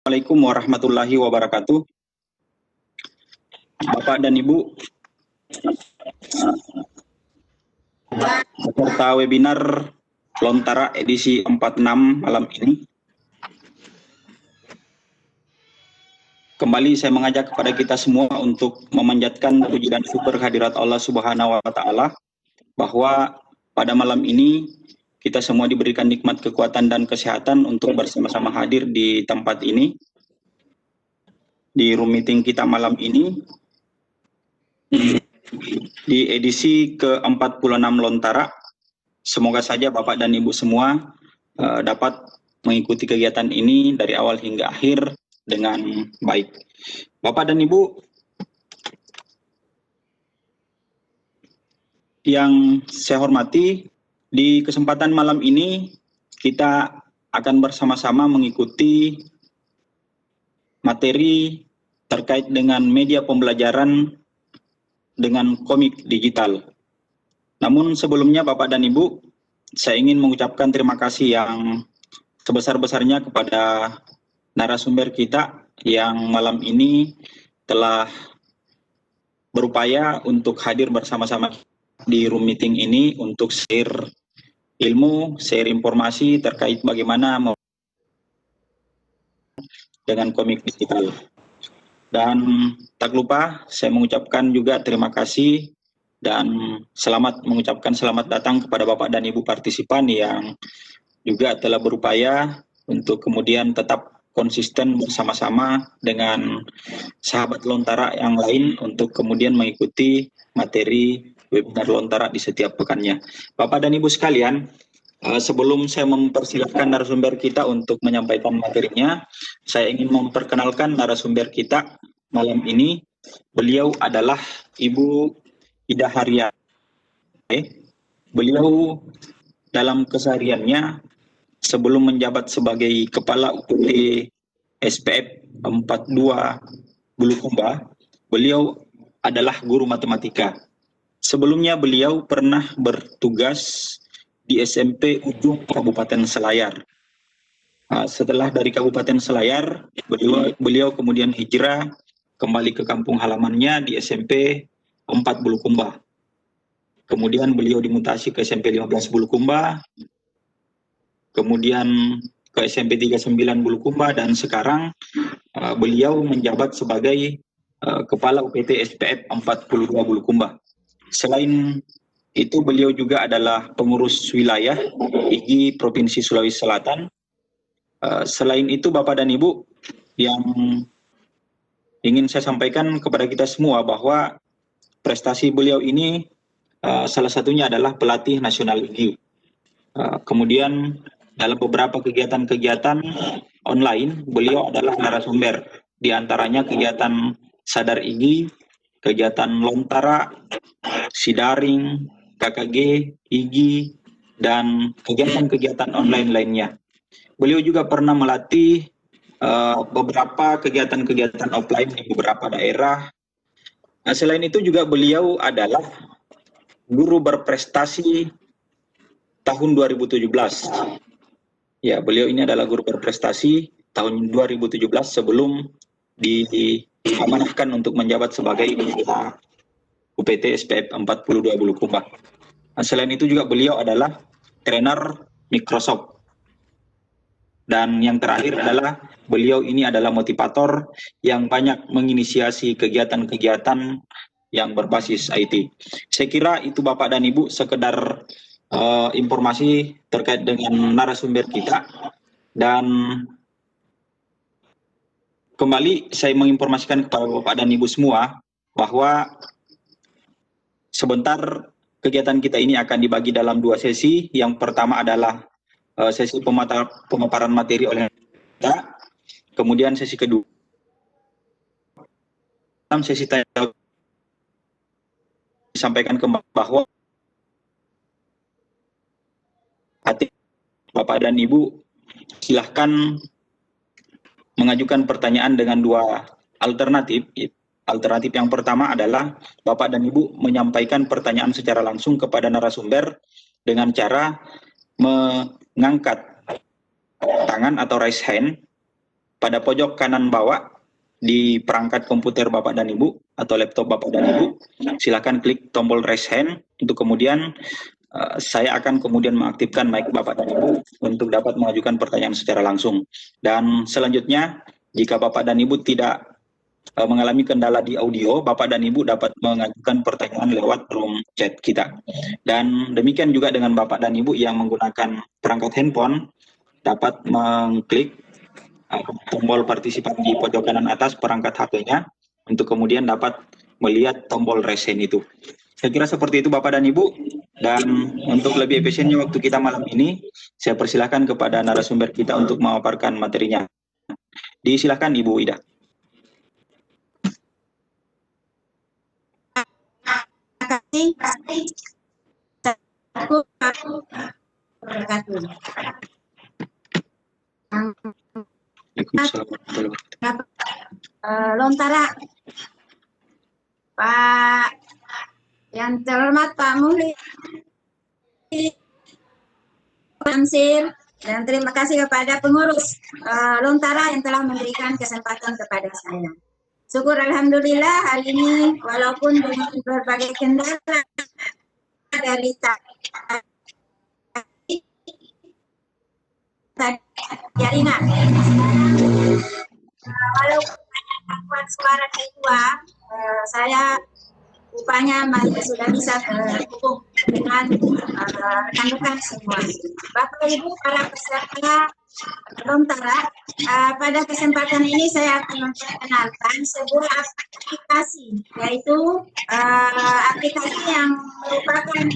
Assalamualaikum warahmatullahi wabarakatuh. Bapak dan Ibu, peserta webinar Lontara edisi 46 malam ini. Kembali saya mengajak kepada kita semua untuk memanjatkan puji dan syukur kehadirat Allah Subhanahu wa Ta'ala, bahwa pada malam ini kita semua diberikan nikmat kekuatan dan kesehatan untuk bersama-sama hadir di tempat ini, di room meeting kita malam ini, di edisi ke-46 Lontara. Semoga saja Bapak dan Ibu semua dapat mengikuti kegiatan ini dari awal hingga akhir dengan baik. Bapak dan Ibu yang saya hormati, di kesempatan malam ini kita akan bersama-sama mengikuti materi terkait dengan media pembelajaran dengan komik digital. Namun sebelumnya Bapak dan Ibu, saya ingin mengucapkan terima kasih yang sebesar-besarnya kepada narasumber kita yang malam ini telah berupaya untuk hadir bersama-sama di room meeting ini untuk share ilmu, share informasi terkait bagaimana dengan komik digital. Dan tak lupa saya mengucapkan juga terima kasih dan mengucapkan selamat datang kepada Bapak dan Ibu partisipan yang juga telah berupaya untuk kemudian tetap konsisten bersama-sama dengan sahabat Lontara yang lain untuk kemudian mengikuti materi webinar Lontara di setiap pekannya. Bapak dan Ibu sekalian, sebelum saya mempersilahkan narasumber kita untuk menyampaikan materinya, saya ingin memperkenalkan narasumber kita malam ini. Beliau adalah Ibu Ida Haria. Beliau dalam kesehariannya sebelum menjabat sebagai Kepala UPT SPF 42 Bulukumba, beliau adalah guru matematika. Sebelumnya beliau pernah bertugas di SMP Ujung Kabupaten Selayar. Setelah dari Kabupaten Selayar, beliau kemudian hijrah kembali ke kampung halamannya di SMP 4 Bulukumba. Kemudian beliau dimutasi ke SMP 15 Bulukumba, kemudian ke SMP 39 Bulukumba, dan sekarang beliau menjabat sebagai Kepala UPT SPF 42 Bulukumba. Selain itu beliau juga adalah pengurus wilayah IGI Provinsi Sulawesi Selatan. Selain itu Bapak dan Ibu, yang ingin saya sampaikan kepada kita semua bahwa prestasi beliau ini salah satunya adalah pelatih nasional IGI. Kemudian dalam beberapa kegiatan-kegiatan online, beliau adalah narasumber, di antaranya kegiatan Sadar IGI, kegiatan Lontara, Sidaring, KKG, IGI, dan kegiatan-kegiatan online lainnya. Beliau juga pernah melatih beberapa kegiatan-kegiatan offline di beberapa daerah. Nah, selain itu juga beliau adalah guru berprestasi tahun 2017. Ya, beliau ini adalah guru berprestasi tahun 2017 sebelum diamanahkan untuk menjabat sebagai Kepala UPT SPF 42 Bulukumba. Nah, selain itu juga beliau adalah trainer Microsoft. Dan yang terakhir adalah beliau ini adalah motivator yang banyak menginisiasi kegiatan-kegiatan yang berbasis IT. Saya kira itu Bapak dan Ibu sekedar informasi terkait dengan narasumber kita. Dan kembali saya menginformasikan kepada Bapak dan Ibu semua bahwa sebentar kegiatan kita ini akan dibagi dalam dua sesi. Yang pertama adalah sesi pemaparan materi oleh kita. Kemudian sesi kedua, dalam sesi tanya disampaikan bahwa Bapak dan Ibu silahkan mengajukan pertanyaan dengan dua alternatif. Alternatif yang pertama adalah Bapak dan Ibu menyampaikan pertanyaan secara langsung kepada narasumber dengan cara mengangkat tangan atau raise hand. pada pojok kanan bawah di perangkat komputer Bapak dan Ibu atau laptop Bapak dan Ibu, silakan klik tombol raise hand untuk kemudian saya akan kemudian mengaktifkan mic Bapak dan Ibu untuk dapat mengajukan pertanyaan secara langsung. Dan selanjutnya, jika Bapak dan Ibu tidak mengalami kendala di audio, Bapak dan Ibu dapat mengajukan pertanyaan lewat room chat kita. Dan demikian juga dengan Bapak dan Ibu yang menggunakan perangkat handphone, dapat mengklik tombol partisipan di pojok kanan atas perangkat HP-nya untuk kemudian dapat melihat tombol raise hand itu. Saya kira seperti itu Bapak dan Ibu. Dan untuk lebih efisiennya waktu kita malam ini, saya persilahkan kepada narasumber kita untuk memaparkan materinya. Disilakan Ibu Ida. Terima kasih. Lontara, Pak yang terhormat Pak Muli Tamsir, dan terima kasih kepada pengurus Lontara yang telah memberikan kesempatan kepada saya. Syukur alhamdulillah hari ini walaupun dengan berbagai kendala dari jaringan, walaupun kuat suara kedua, saya rupanya masih sudah bisa terhubung dengan rekan-rekan semua. Bapak Ibu para peserta Lontara, pada kesempatan ini saya akan memperkenalkan sebuah aplikasi, yaitu aplikasi yang merupakan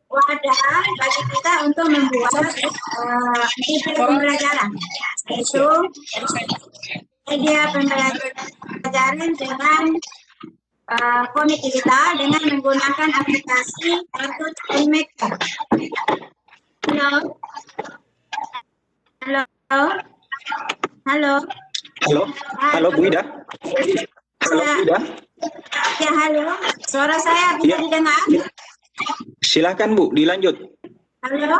wadah bagi kita untuk membuat media pembelajaran, yaitu media pembelajaran dengan komik digital dengan menggunakan aplikasi Cartoon Story Maker. Halo, halo, halo, halo, halo Bu Ida. Halo Bu Ida. Ya halo, suara saya bisa didengar? Silakan Bu, dilanjut. Halo,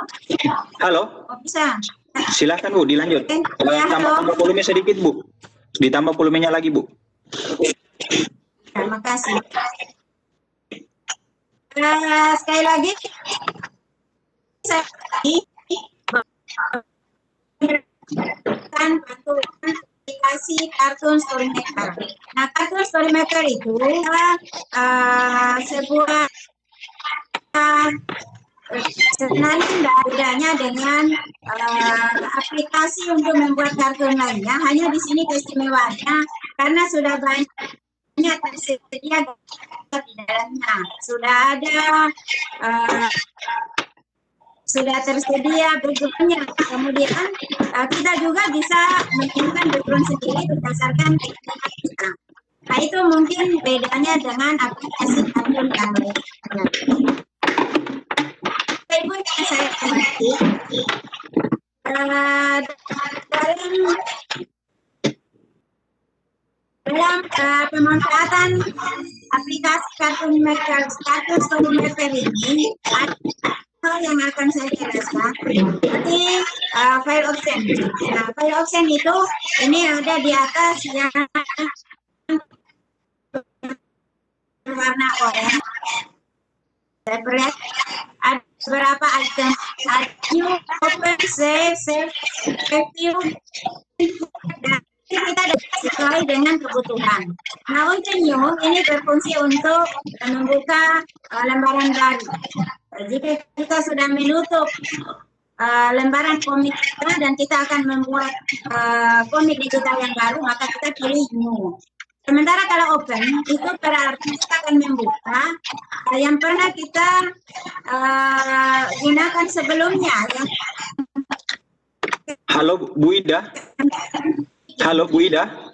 halo. Oh, bisa. Silakan Bu, dilanjut. Tambah volume sedikit Bu. Ditambah volumenya lagi Bu. Terima kasih. Sekali lagi, saya bantuan aplikasi Cartoon Story Maker. Nah, Cartoon Story Maker itu sebuah sebenarnya bedanya dengan aplikasi untuk membuat kartun lainnya. Hanya di sini keistimewaannya karena sudah banyak tersedia di dalamnya, sudah tersedia background-nya. Kemudian kita juga bisa menentukan background sendiri berdasarkan teknik kita. Nah, itu mungkin bedanya dengan aplikasi kartun yang lainnya. Ibu yang saya hormati, dalam pemanfaatan aplikasi Cartoon Story Maker ini, ada yang akan saya jelaskan seperti file option. Nah, file option itu ini ada di atas yang berwarna oranye. Saya perlihat ada beberapa item, new, open, save, review, dan kita sesuai dengan kebutuhan. Nah, untuk new ini berfungsi untuk membuka lembaran baru. Jika kita sudah menutup lembaran komik kita dan kita akan membuat komik digital yang baru, maka kita pilih new. Sementara kalau open itu berarti kita akan membuka yang pernah kita gunakan sebelumnya. Halo Bu Ida. Halo Bu Ida.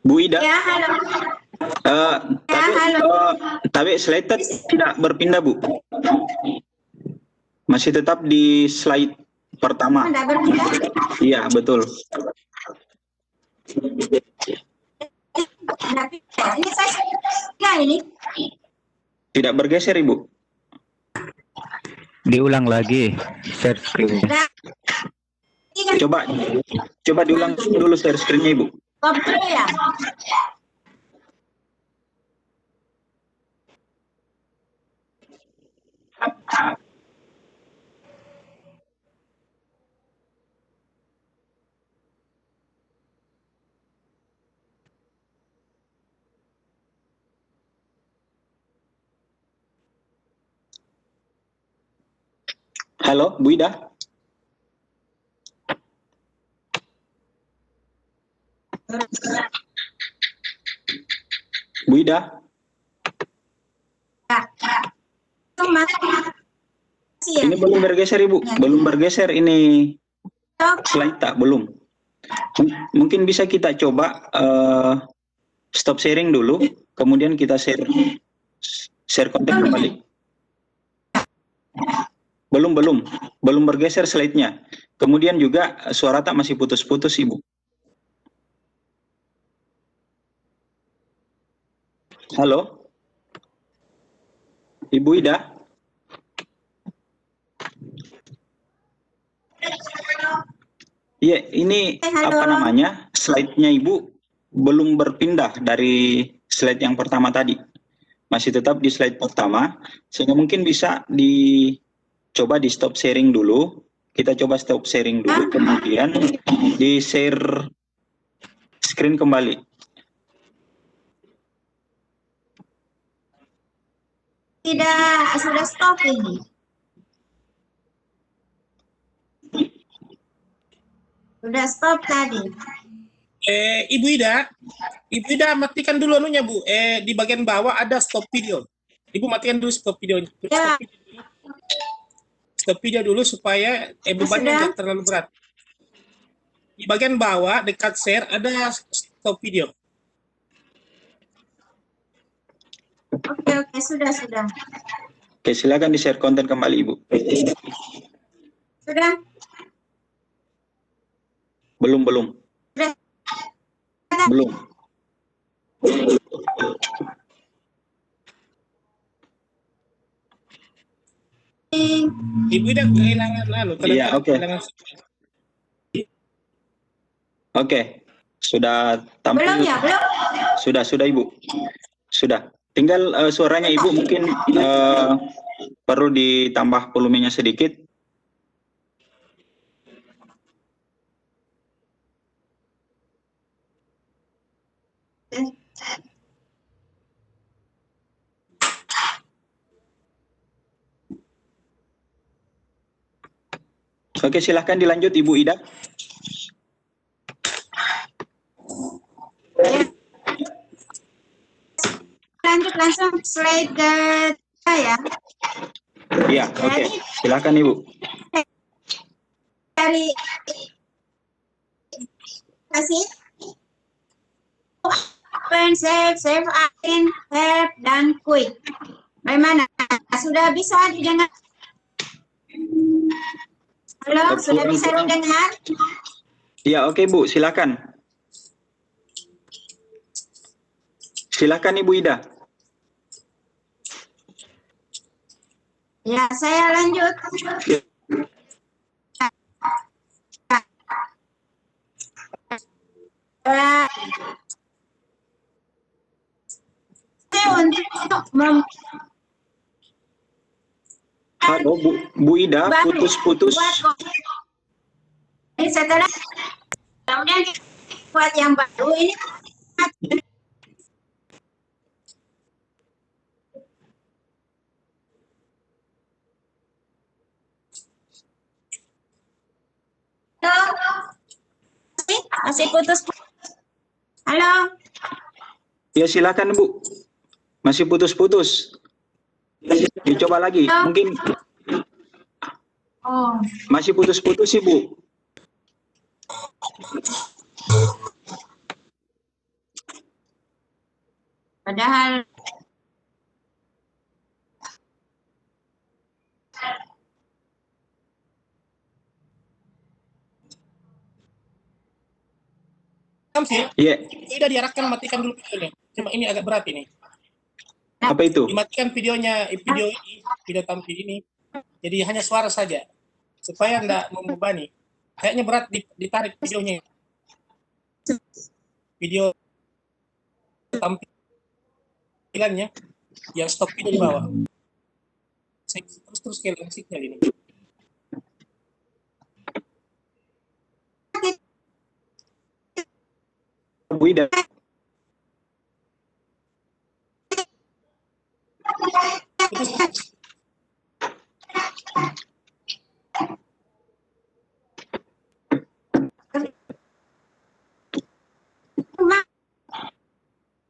Bu Ida. Ya, halo. Tapi slide tidak berpindah Bu. Masih tetap di slide pertama. Tidak berpindah? Iya, betul. Ini saya ini tidak bergeser Ibu. Diulang lagi share screen. Coba diulang dulu share screen-nya, Ibu. Stop dulu ya. Halo, Bu Ida? Bu Ida? Ini belum bergeser, Ibu. Belum bergeser ini slide tak, belum. Mungkin bisa kita coba stop sharing dulu, kemudian kita share konten kembali. Belum bergeser slide-nya. Kemudian juga suara tak masih putus-putus, Ibu. Halo? Ibu Ida? Iya, ini apa namanya? Slide-nya Ibu belum berpindah dari slide yang pertama tadi. Masih tetap di slide pertama, sehingga mungkin bisa coba di stop sharing dulu. Kita coba stop sharing dulu, kemudian di share screen kembali. Tidak, sudah stop ini. Sudah stop tadi. Ibu Ida matikan dulu anunya, Bu. Di bagian bawah ada stop video. Ibu matikan dulu stop video. Ya. Stop video dulu supaya bebannya tidak terlalu berat. Di bagian bawah dekat share ada stop video. Oke, sudah. Oke, silakan di share konten kembali, Ibu. Sudah? Belum. Sudah. Belum. Ibu Ida kehilangan lalu. Iya, oke. Oke, sudah tampil. Belum ya, belum? Sudah Ibu. Sudah. Tinggal suaranya Ibu mungkin perlu ditambah volumenya sedikit. Oke, silahkan dilanjut Ibu Ida. Lanjut langsung slide ke ya. Iya, oke. Silahkan Ibu. Dari kasih open, save, admin, help, dan quick. Bagaimana? Sudah bisa didengar? Halo, sudah bisa didengar? Iya, oke Bu, silakan. Silakan Ibu Ida. Ya, saya lanjut. Untuk Halo Bu Ida, putus-putus. Ini setelah kemudian buat yang baru ini masih putus. Halo. Ya silakan Bu. Masih putus-putus. Dicoba lagi. Mungkin masih putus-putus Ibu. Padahal Iya. Tidak diarahkan matikan dulu videonya. Cuma ini agak berat ini. Apa itu? Dimatikan videonya, video tampil ini. Jadi hanya suara saja supaya tidak membebani. Kayaknya berat ditarik videonya. Video tampilannya yang stop video di bawah. Saya terus ke signal ini. Bu Ida. Terus,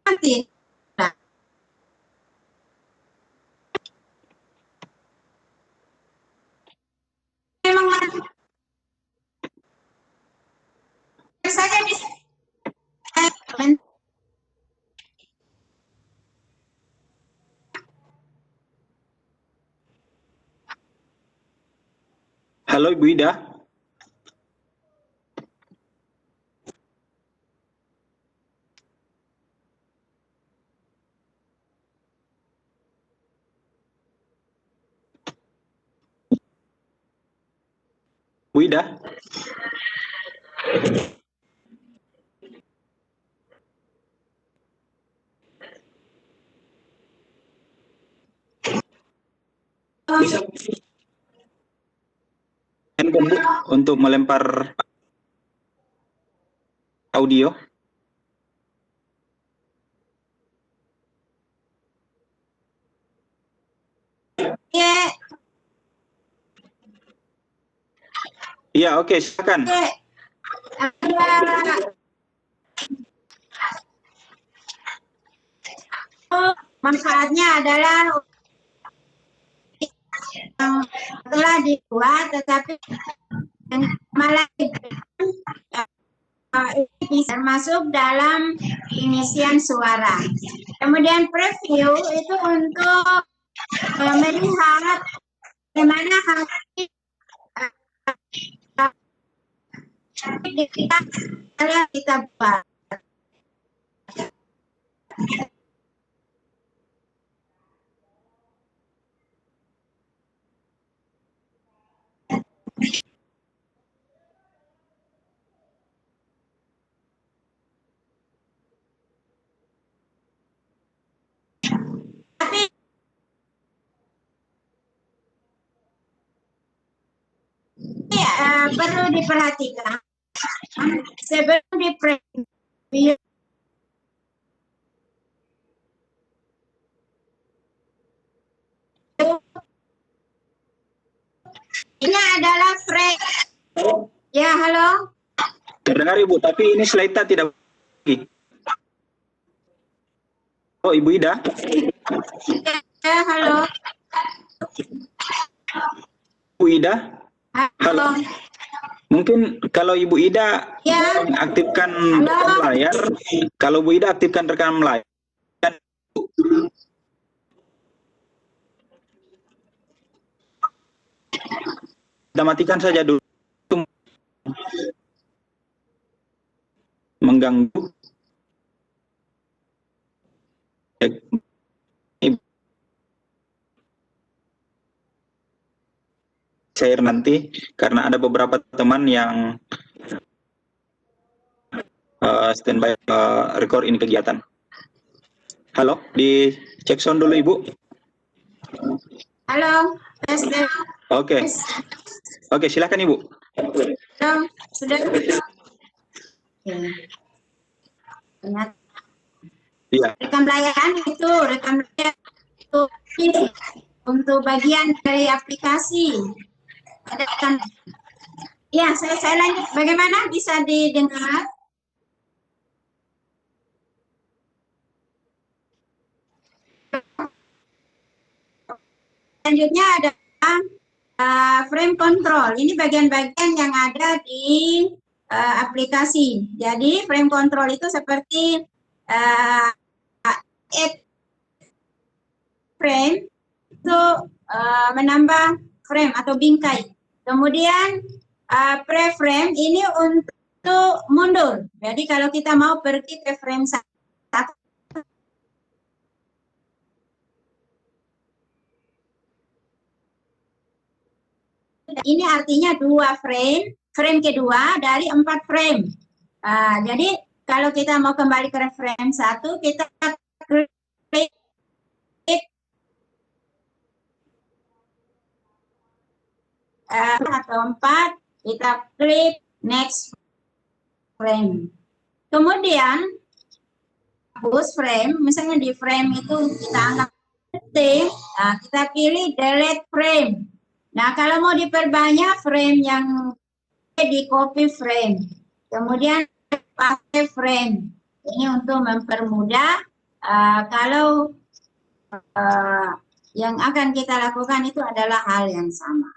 Mati. Memang mati. Saya di Halo Ibu Ida. Bu Ida. Bisa handphone, Bu, untuk melempar audio. ya, Iya, oke, silakan. manfaatnya adalah telah dibuat, tetapi malah ini bisa masuk dalam pengisian suara. Kemudian preview itu untuk melihat bagaimana hal ini kita buat. Tapi perlu diperhatikan sebelum di preview ini adalah frame. Ya, halo. Terdengar Ibu, tapi ini slide tidak lagi. Oh, Ibu Ida. Ya, halo. Bu Ida. Halo. Mungkin kalau Ibu Ida Ya. aktifkan Halo. rekam layar, kalau Bu Ida aktifkan rekam layar. Kita matikan saja dulu. Mengganggu. Share nanti karena ada beberapa teman yang standby record ini kegiatan. Halo, dicek sound dulu Ibu. Halo. Tes, tes. Oke. Oke, silakan Ibu. Halo. Sudah. Ingat. Iya. Rekam layar itu untuk bagian dari aplikasi. Ada kan? Ya, saya lanjut. Bagaimana bisa didengar? Selanjutnya ada frame control. Ini bagian-bagian yang ada di aplikasi. Jadi frame control itu seperti add frame itu menambah frame atau bingkai. Kemudian preframe ini untuk mundur. Jadi kalau kita mau pergi ke frame 1, ini artinya 2 frame. frame kedua dari 4 frame. Jadi kalau kita mau kembali ke frame 1, kita klik atau 4, kita klik next frame. Kemudian hapus frame, misalnya di frame itu kita anggap penting, kita pilih delete frame. Nah, kalau mau diperbanyak frame yang di copy frame, kemudian pakai frame. Ini untuk mempermudah kalau yang akan kita lakukan itu adalah hal yang sama.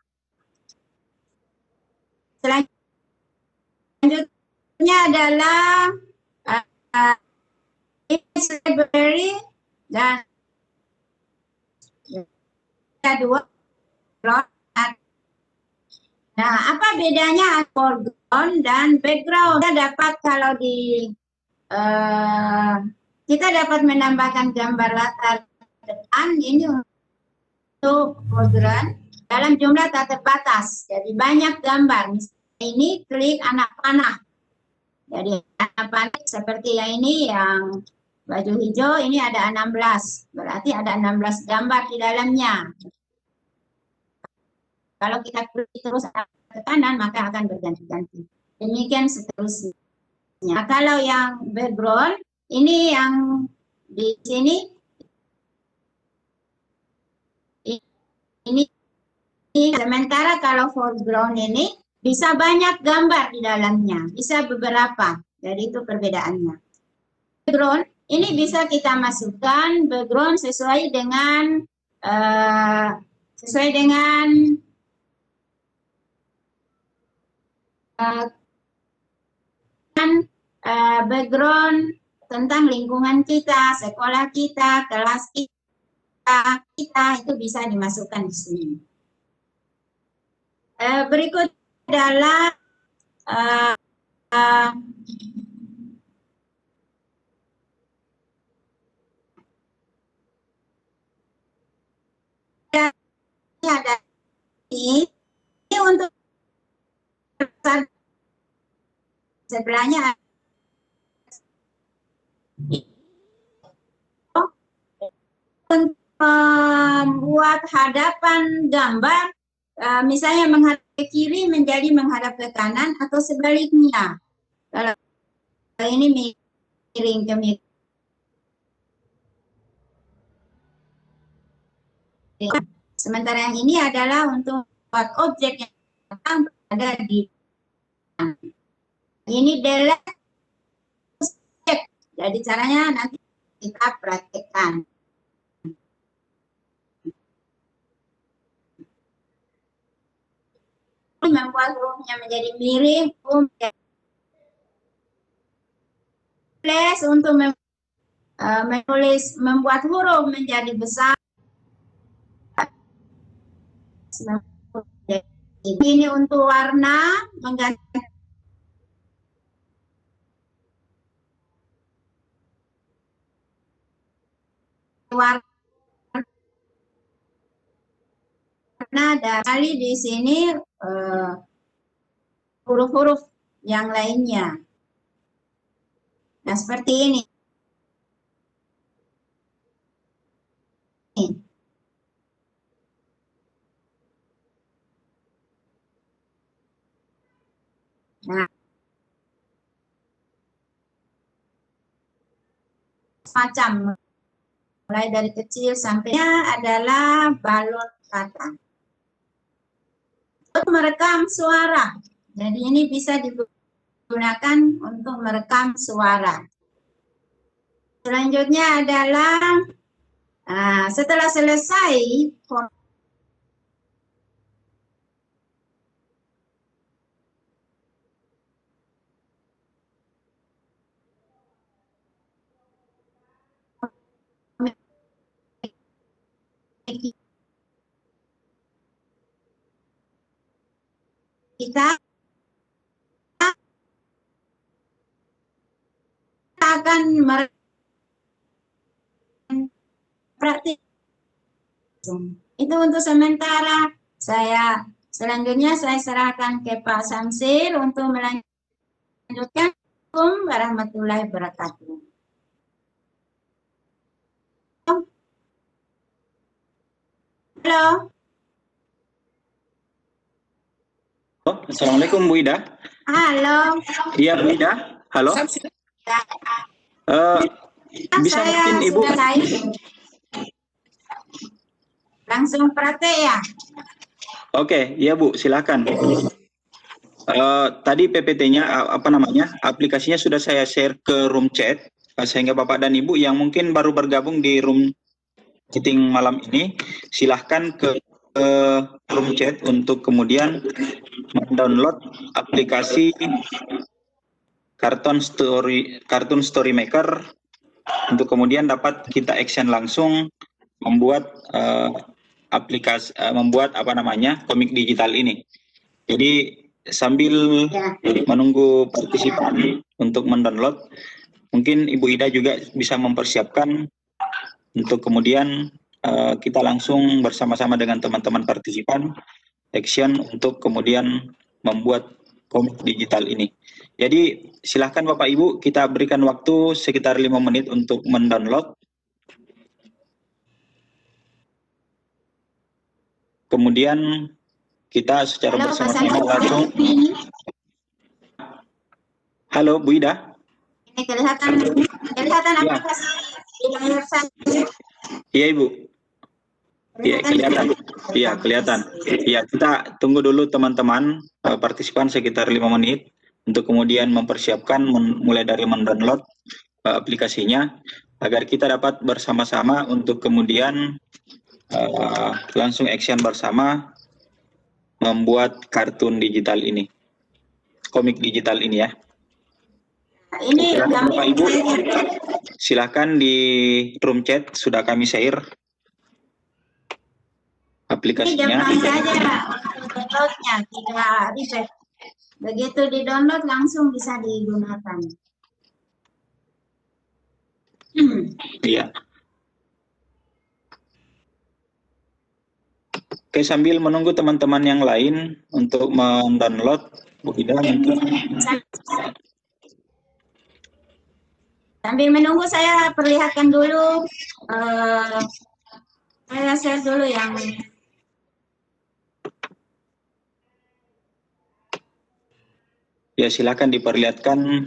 Selanjutnya adalah library dan kedua. Nah, apa bedanya foreground dan background? Kita dapat kalau di kita dapat menambahkan gambar latar depan ini untuk foreground dalam jumlah tak terbatas. Jadi banyak gambar. Misalnya ini klik anak panah. Jadi anak panah seperti yang ini yang baju hijau ini ada 16. Berarti ada 16 gambar di dalamnya. Kalau kita klik terus ke kanan maka akan berganti-ganti. Demikian seterusnya. Nah, kalau yang background ini yang di sini ini sementara kalau foreground ini bisa banyak gambar di dalamnya, bisa beberapa. Jadi itu perbedaannya. Background ini bisa kita masukkan background sesuai dengan background tentang lingkungan kita, sekolah kita, kelas kita itu bisa dimasukkan di sini. Berikut adalah ini untuk sebelahnya untuk membuat hadapan gambar, misalnya menghadap ke kiri menjadi menghadap ke kanan atau sebaliknya. Kalau ini miring ke miring. Sementara yang ini adalah untuk membuat objek yang ada di ini delete. Jadi caranya nanti kita praktekkan. Membuat hurufnya menjadi miring, untuk menulis, membuat huruf menjadi besar. Ini untuk warna, mengganti warna dari di sini huruf-huruf yang lainnya. Nah, seperti ini. Nah, macam mulai dari kecil sampainya adalah balon kata. Untuk merekam suara. Jadi ini bisa digunakan untuk merekam suara. Selanjutnya adalah setelah selesai kita akan praktik. Itu untuk sementara saya Selanjutnya saya serahkan ke Pak Samsil untuk melanjutkan. Assalamualaikum warahmatullahi wabarakatuh. Halo. Assalamualaikum Bu Ida. Halo. Iya Bu Ida. Halo. Bisa Saya mungkin Ibu sudah langsung praktek ya? Oke, iya Bu, silakan. Tadi PPT-nya apa namanya? Aplikasinya sudah saya share ke room chat sehingga Bapak dan Ibu yang mungkin baru bergabung di room meeting malam ini silahkan ke room chat untuk kemudian mendownload aplikasi Cartoon Story Maker untuk kemudian dapat kita action langsung membuat membuat apa namanya komik digital ini. Jadi sambil menunggu partisipan untuk mendownload, mungkin Ibu Ida juga bisa mempersiapkan untuk kemudian kita langsung bersama-sama dengan teman-teman partisipan action untuk kemudian membuat komik digital ini. Jadi silahkan Bapak Ibu, kita berikan waktu sekitar 5 menit untuk mendownload. Kemudian kita secara bersama-sama langsung. Halo Bu Ida. Ini kelihatan aplikasi di layar saya. Iya Ibu. Iya kelihatan. Iya kelihatan. Iya kita tunggu dulu teman-teman partisipan sekitar 5 menit untuk kemudian mempersiapkan mulai dari mendownload aplikasinya agar kita dapat bersama-sama untuk kemudian langsung action bersama membuat kartun digital ini, komik digital ini ya. Ini Bapak Ibu, silakan di room chat sudah kami share aplikasinya. Ini gampang saja downloadnya, tidak ribet. Begitu di download langsung bisa digunakan. Iya. Oke, sambil menunggu teman-teman yang lain untuk mendownload, Bu Ida mungkin. Sambil menunggu saya perlihatkan dulu, saya share dulu yang Ya, silakan diperlihatkan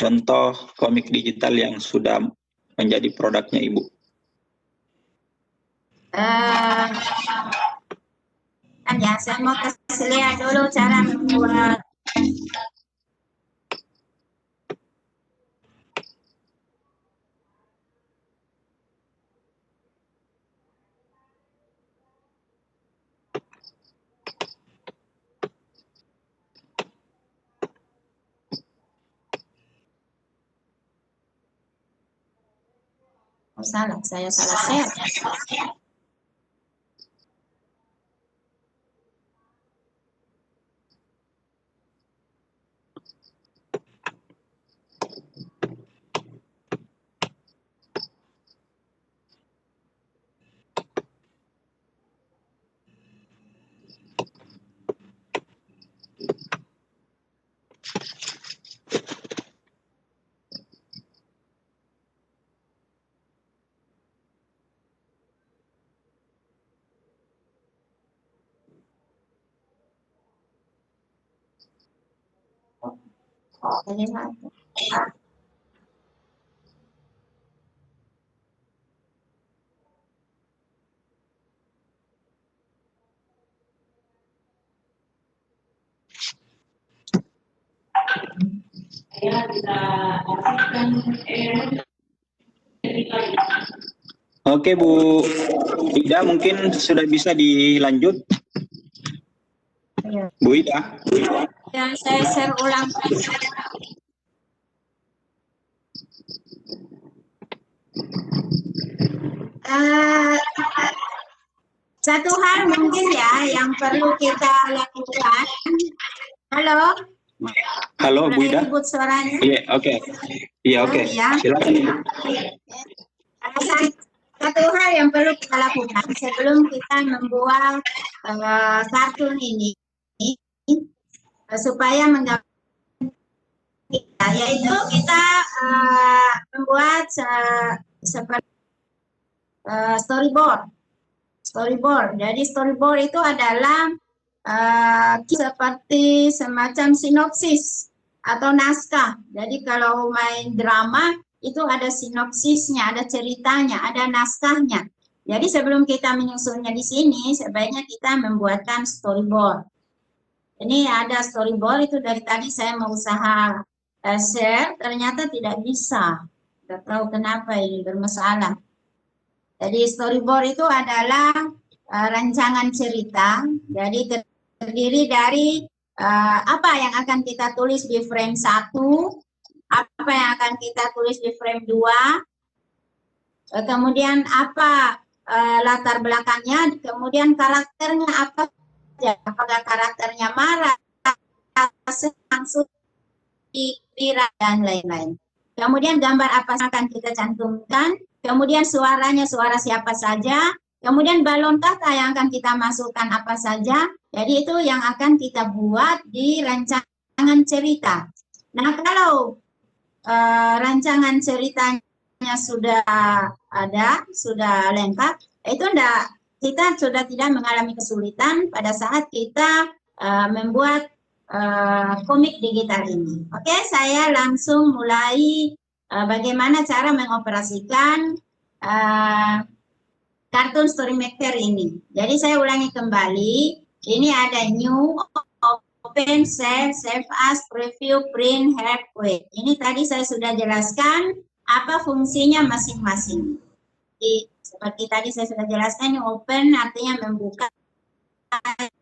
contoh komik digital yang sudah menjadi produknya Ibu. ya, saya mau kasih lihat dulu cara membuat. Oh, salah, saya salah share. Oke Bu Ida, mungkin sudah bisa dilanjut. Bu Ida. Dan saya share ulang. Satu hal mungkin ya yang perlu kita lakukan. Halo. Halo Bu Ida. Ribut suaranya. Iya, oke. Iya, oke. Ya. Silakan. satu hal yang perlu kita lakukan sebelum kita membuat kartun ini supaya menggambarkan kita, yaitu kita membuat seperti storyboard. Jadi storyboard itu adalah seperti semacam sinopsis atau naskah. Jadi kalau main drama itu ada sinopsisnya, ada ceritanya, ada naskahnya. Jadi sebelum kita menyusunnya di sini, sebaiknya kita membuatkan storyboard. Ini ada storyboard, itu dari tadi saya mau usaha share, ternyata tidak bisa. Tidak tahu kenapa ini bermasalah. Jadi storyboard itu adalah rancangan cerita. Jadi terdiri dari apa yang akan kita tulis di frame 1, apa yang akan kita tulis di frame 2, kemudian apa latar belakangnya, kemudian karakternya apa saja, apakah karakternya marah, senang, sedih, dan lain-lain. Kemudian gambar apa yang akan kita cantumkan, kemudian suaranya, suara siapa saja, kemudian balon kata yang akan kita masukkan apa saja. Jadi itu yang akan kita buat di rancangan cerita. Nah, kalau rancangan ceritanya sudah ada, sudah lengkap, itu kita sudah tidak mengalami kesulitan pada saat kita membuat komik digital ini. Oke, saya langsung mulai bagaimana cara mengoperasikan kartun Story Maker ini. Jadi saya ulangi kembali. Ini ada new, open, save as, preview, print, help, wait. Ini tadi saya sudah jelaskan apa fungsinya masing-masing. Seperti tadi saya sudah jelaskan, ini open artinya membuka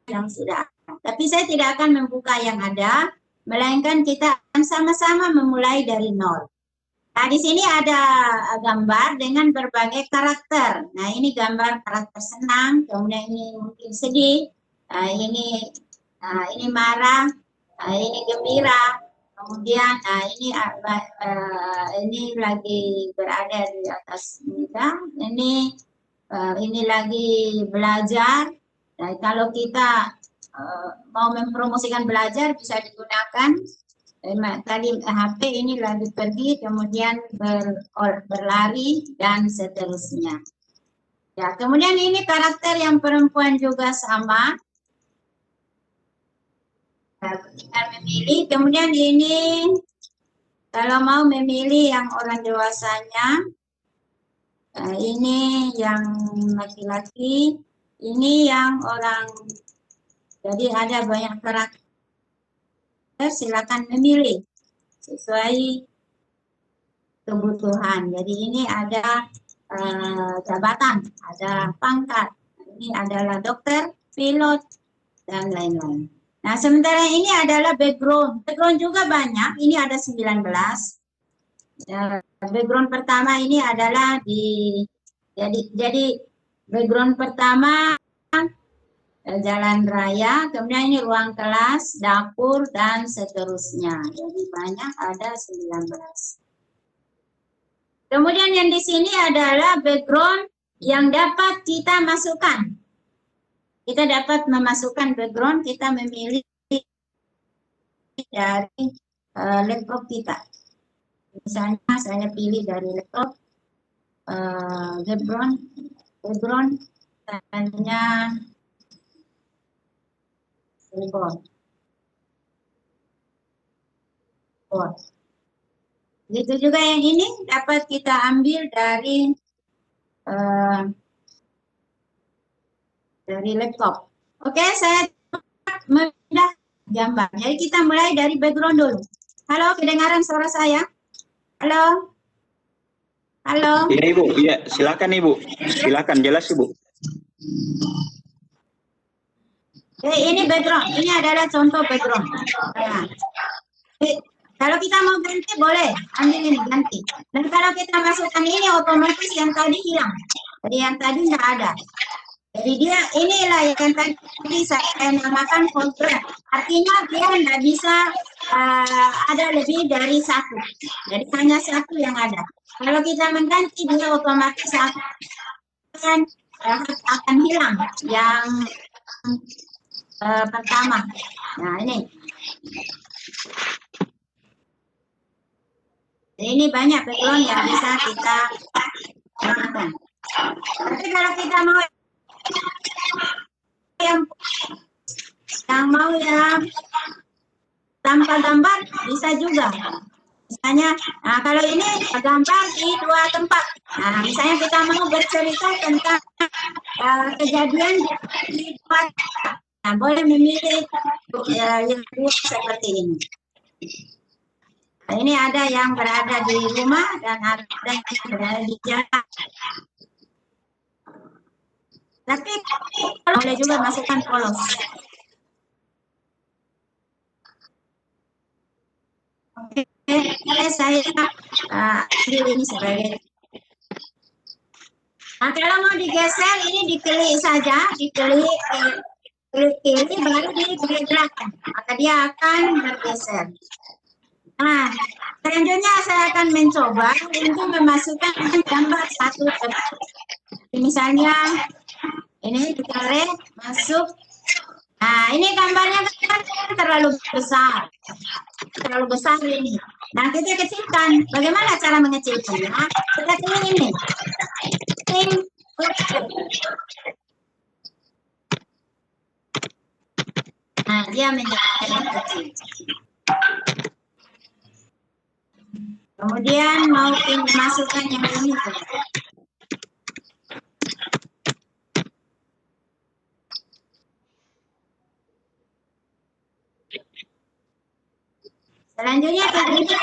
yang sudah ada. Tapi saya tidak akan membuka yang ada, melainkan kita akan sama-sama memulai dari nol. Nah, di sini ada gambar dengan berbagai karakter. Nah, ini gambar karakter senang, kemudian ini mungkin sedih, ini marah, ini gembira, kemudian ini lagi berada di atas meja, ini lagi belajar. Nah, kalau kita mau mempromosikan belajar bisa digunakan. Tadi HP ini lagi pergi, kemudian berlari dan seterusnya. Ya, kemudian ini karakter yang perempuan juga sama. Tinggal memilih. Kemudian ini kalau mau memilih yang orang dewasanya, ini yang laki-laki, ini yang orang. Jadi ada banyak karakter. Silakan memilih sesuai kebutuhan. Jadi ini ada jabatan, ada pangkat, ini adalah dokter, pilot, dan lain-lain. Nah, sementara ini adalah background. Background juga banyak, ini ada 19. Background pertama ini adalah jadi background pertama jalan raya, kemudian ini ruang kelas, dapur, dan seterusnya. Jadi banyak, ada 19. Kemudian yang di sini adalah background yang dapat kita masukkan. Kita dapat memasukkan background, kita memilih dari laptop kita. Misalnya saya pilih dari laptop background tanya Gitu juga yang ini dapat kita ambil dari laptop. Oke, saya memilih gambar. Jadi kita mulai dari background dulu. Halo, kedengaran suara saya? Halo? Halo? Iya, Ibu. Iya, silakan Ibu. Silakan, jelas Ibu. Ini background, ini adalah contoh background. Nah, kalau kita mau ganti boleh, ambil ini ganti. Dan kalau kita masukkan ini otomatis yang tadi hilang. Jadi yang tadi nggak ada. Jadi inilah yang tadi saya namakan constraint. Artinya dia nggak bisa ada lebih dari satu. Jadi hanya satu yang ada. Kalau kita mengganti dia otomatis akan hilang yang pertama. Nah, ini banyak background yang bisa kita gunakan. Tapi kalau kita mau yang tanpa gambar bisa juga. Misalnya, nah kalau ini gambar di dua tempat. Nah, misalnya kita mau bercerita tentang kejadian di dua tempat. Nah, boleh memilih yang dua seperti ini. Nah, ini ada yang berada di rumah dan ada yang berada di jalan. Tapi boleh juga masukkan polos. Oke, saya pilih ini sebagai. Nah, kalau mau digeser ini diklik saja, diklik kiri baru digerakkan, maka dia akan bergeser. Nah, selanjutnya saya akan mencoba untuk memasukkan gambar satu tempat. Misalnya ini ditarik masuk. Nah, ini gambarnya kan terlalu besar ini. Nah, kita kecilkan. Bagaimana cara mengecilkannya? Kita pilih ini. Nah, dia menjadi kecil. Kemudian mau masukkan yang ini. Selanjutnya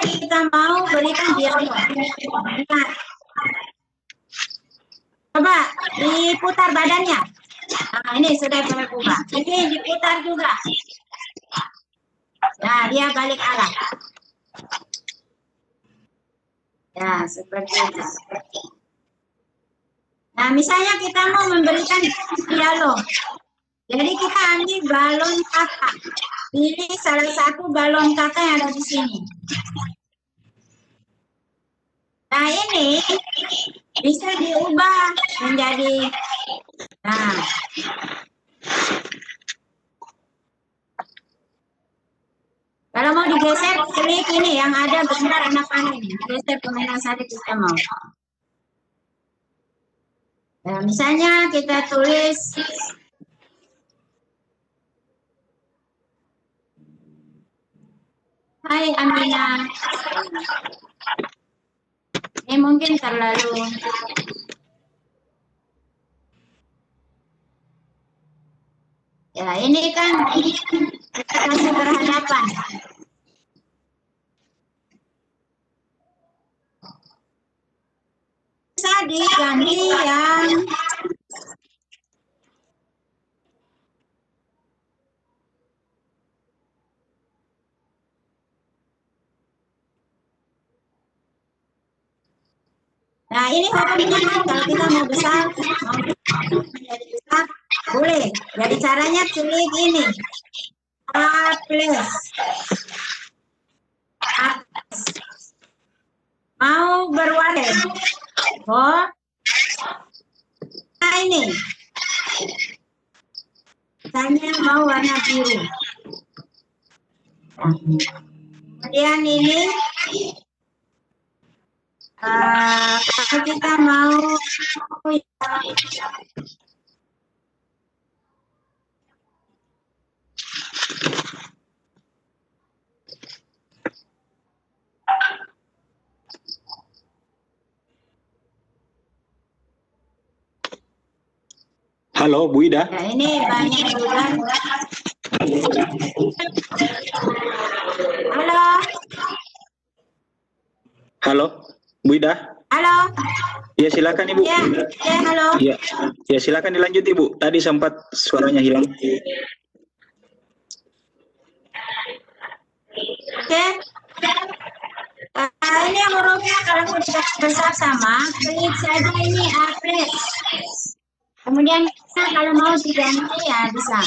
kita mau berikan dialog. Coba diputar badannya. Nah, ini sudah berubah. Ini diputar juga. Nah, dia balik arah. Ya, seperti itu. Nah, misalnya kita mau memberikan dialog. Jadi kita ambil balon kakak. Pilih salah satu balon kakak yang ada di sini. Nah, ini bisa diubah menjadi. Nah, kalau mau digeser, klik ini yang ada gambar anak panah ini. Geser kemana saja kita mau. Nah, misalnya kita tulis Hai Amina. Ini mungkin terlalu ya, ini kan kita kasih berhadapan. Bisa diganti yang nah, ini hukumnya kalau kita mau besar, mau menjadi besar, boleh. Jadi caranya klik ini. A+. Mau berwarna. Oh. Nah, ini. Misalnya mau warna biru. Kemudian ini. Kalau kita mau Halo, Bu Ida. ya, ini banyak juga. Halo. Halo, Bu Ida. Halo. Ya, silakan Ibu. Ya, halo. Ya, silakan dilanjut Ibu. Tadi sempat suaranya hilang. Oke. Ini hurufnya kalau sudah besar sama, klik saja ini A+. Kemudian kalau mau diganti ya bisa.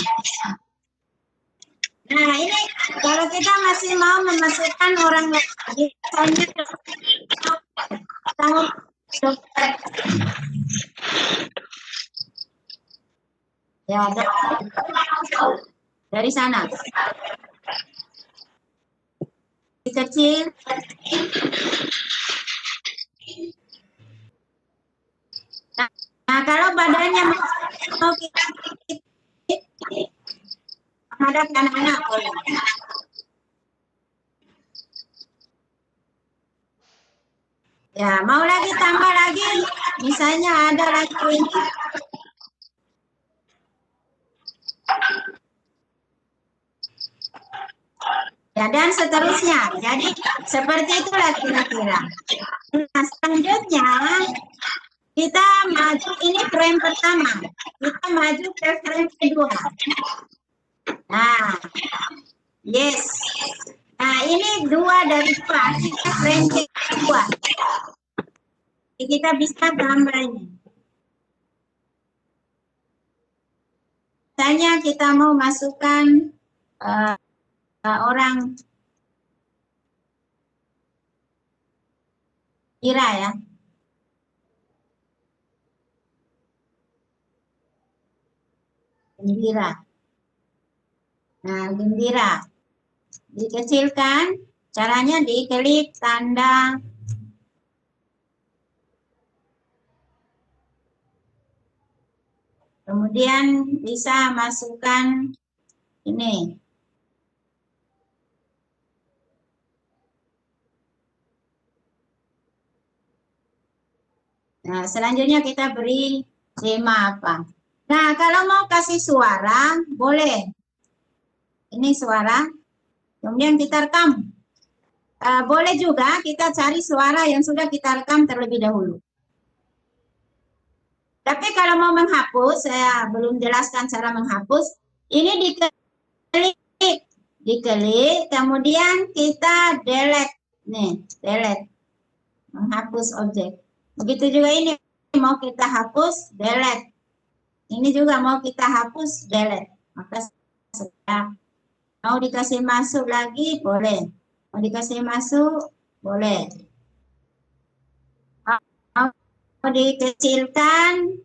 Nah, ini kalau kita masih mau memasukkan orang lagi, misalnya tahu dokter. Ya, dari sana. Kecil. Nah, kalau badannya mau kita menghadap ke anak-anak boleh. Ya, mau lagi tambah lagi, misalnya ada lagi ini. Ya, dan seterusnya. Jadi, seperti itulah kira-kira. Nah, selanjutnya, kita maju, ini frame pertama. Kita maju ke frame kedua. Nah, yes. Nah, ini 2 dari 2. Kita frame kedua. Kita bisa gambar ini. Misalnya kita mau masukkan orang Indira ya. Indira. Nah, Indira. Dikecilkan, caranya diklik tanda kemudian bisa masukkan ini. Nah, selanjutnya kita beri tema apa. Nah, kalau mau kasih suara, boleh. Ini suara, kemudian kita rekam. Boleh juga kita cari suara yang sudah kita rekam terlebih dahulu. Tapi kalau mau menghapus, saya belum jelaskan cara menghapus. Ini diklik, kemudian kita delete. Nih, delete. Menghapus objek. Begitu juga ini, mau kita hapus, delete. Ini juga mau kita hapus, delete. Maka sudah. Mau dikasih masuk lagi, boleh. Mau dikasih masuk, boleh. Mau dikecilkan,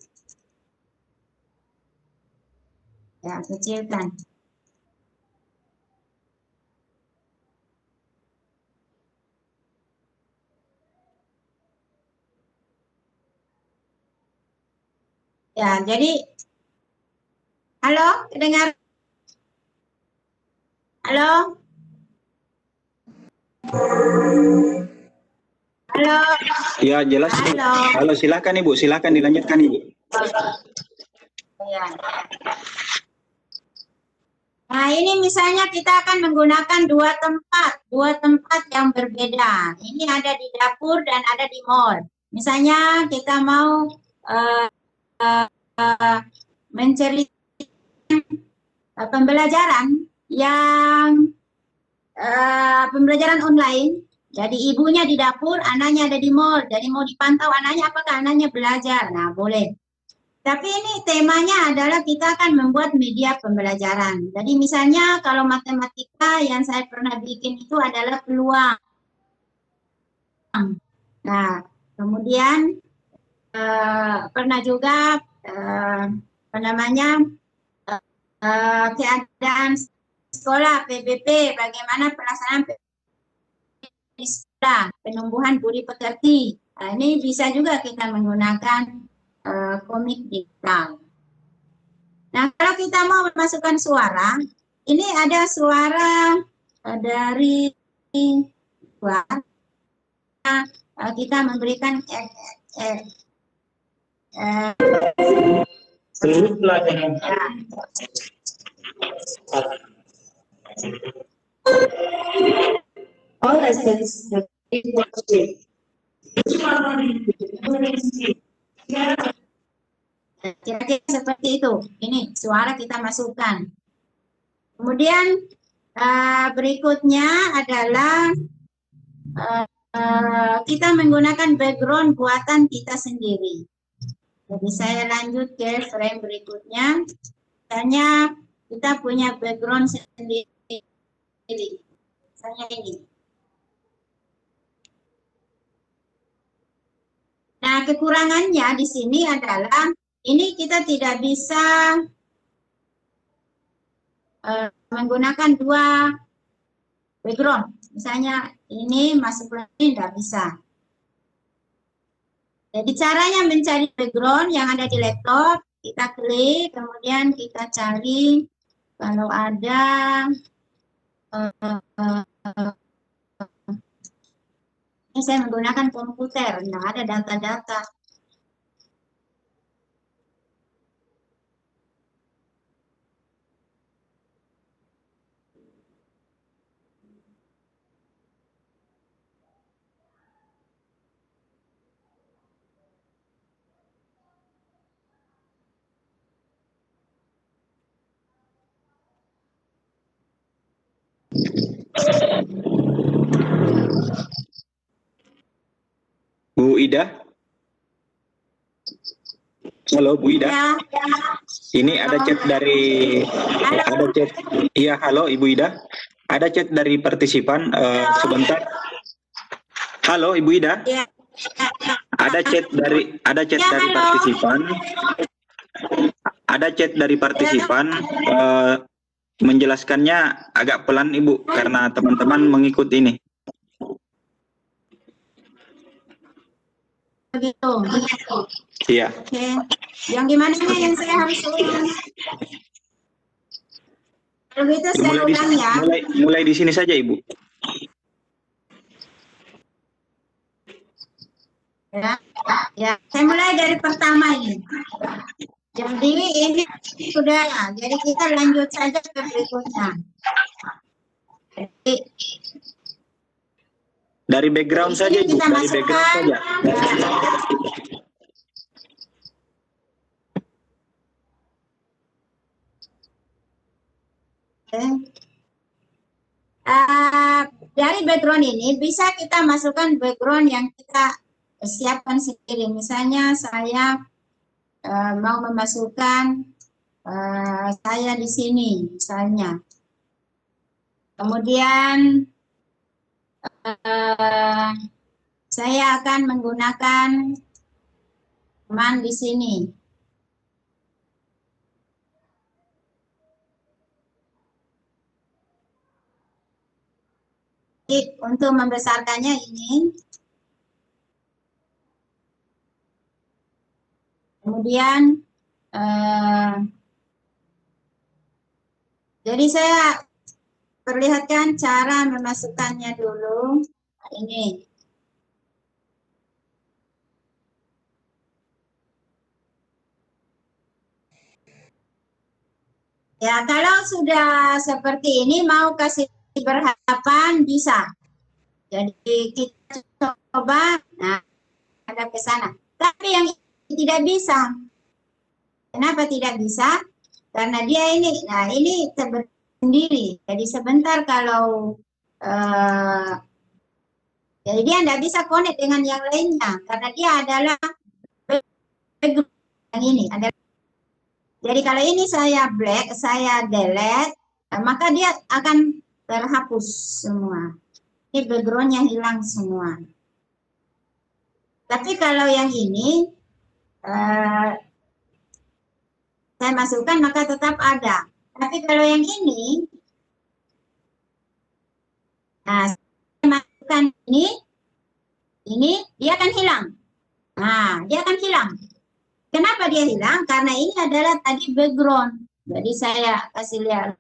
ya kecilkan. Ya, jadi, halo, dengar? Halo? Halo? Ya, jelas. Halo? Halo, silakan Ibu, silakan dilanjutkan Ibu. Ya. Nah, ini misalnya kita akan menggunakan dua tempat yang berbeda. Ini ada di dapur dan ada di mall. Misalnya kita mau menceritakan pembelajaran yang pembelajaran online. Jadi ibunya di dapur, anaknya ada di mall. Jadi mau dipantau anaknya apakah anaknya belajar. Nah, boleh. Tapi ini temanya adalah kita akan membuat media pembelajaran. Jadi misalnya kalau matematika yang saya pernah bikin itu adalah peluang. Nah, kemudian pernah juga keadaan sekolah PBP, bagaimana pelaksanaan di sekolah, penumbuhan budi pekerti. Nah, ini bisa juga kita menggunakan komik digital. Nah, kalau kita mau memasukkan suara, ini ada suara dari kita memberikan kira-kira seperti itu. Ini suara kita masukkan. Kemudian berikutnya adalah kita menggunakan background buatan kita sendiri. Jadi saya lanjut ke frame berikutnya. Misalnya kita punya background sendiri. Misalnya ini. Nah, kekurangannya di sini adalah ini kita tidak bisa menggunakan dua background. Misalnya ini masuk ini tidak bisa. Jadi caranya mencari background yang ada di laptop, kita klik, kemudian kita cari kalau ada ini saya menggunakan komputer, tidak ada data-data. Bu Ida? Halo Bu Ida? Ya, Ini ada chat dari, ada chat, iya halo Ibu Ida. Ada chat dari partisipan, sebentar. Halo Ibu Ida? ya. Ada chat dari, Halo. partisipan. Ada chat dari partisipan, menjelaskannya agak pelan Ibu, karena teman-teman mengikut ini. Begitu. Iya. Oke. Yang gimana nih yang saya harus ulang? Kalau gitu saya ulang ya. Mulai di sini saja Ibu. Ya, saya mulai dari pertama ini. Jadi ini sudah, jadi kita lanjut saja ke berikutnya. Jadi, Dari background di sini saja Ibu, kita dari background masukkan, saja. dari background ini bisa kita masukkan background yang kita siapkan sendiri. Misalnya saya mau memasukkan saya di sini misalnya. Kemudian saya akan menggunakan teman di sini. Jadi, untuk membesarkannya ini, kemudian jadi saya perlihatkan cara memasukkannya dulu. Nah, ini. Ya, kalau sudah seperti ini mau kasih berhadapan bisa. Jadi kita coba, nah ada ke sana. Tapi yang tidak bisa. Kenapa tidak bisa? Karena dia ini, nah ini sendiri. Jadi sebentar kalau jadi dia tidak bisa connect dengan yang lainnya karena dia adalah yang ini adalah. Jadi kalau ini saya black, saya delete, maka dia akan terhapus semua. Ini backgroundnya hilang semua. Tapi kalau yang ini saya masukkan maka tetap ada. Tapi kalau yang ini, nah saya masukkan ini dia akan hilang. Nah dia akan hilang. Kenapa dia hilang? Karena ini adalah tadi background. Jadi saya kasih lihat.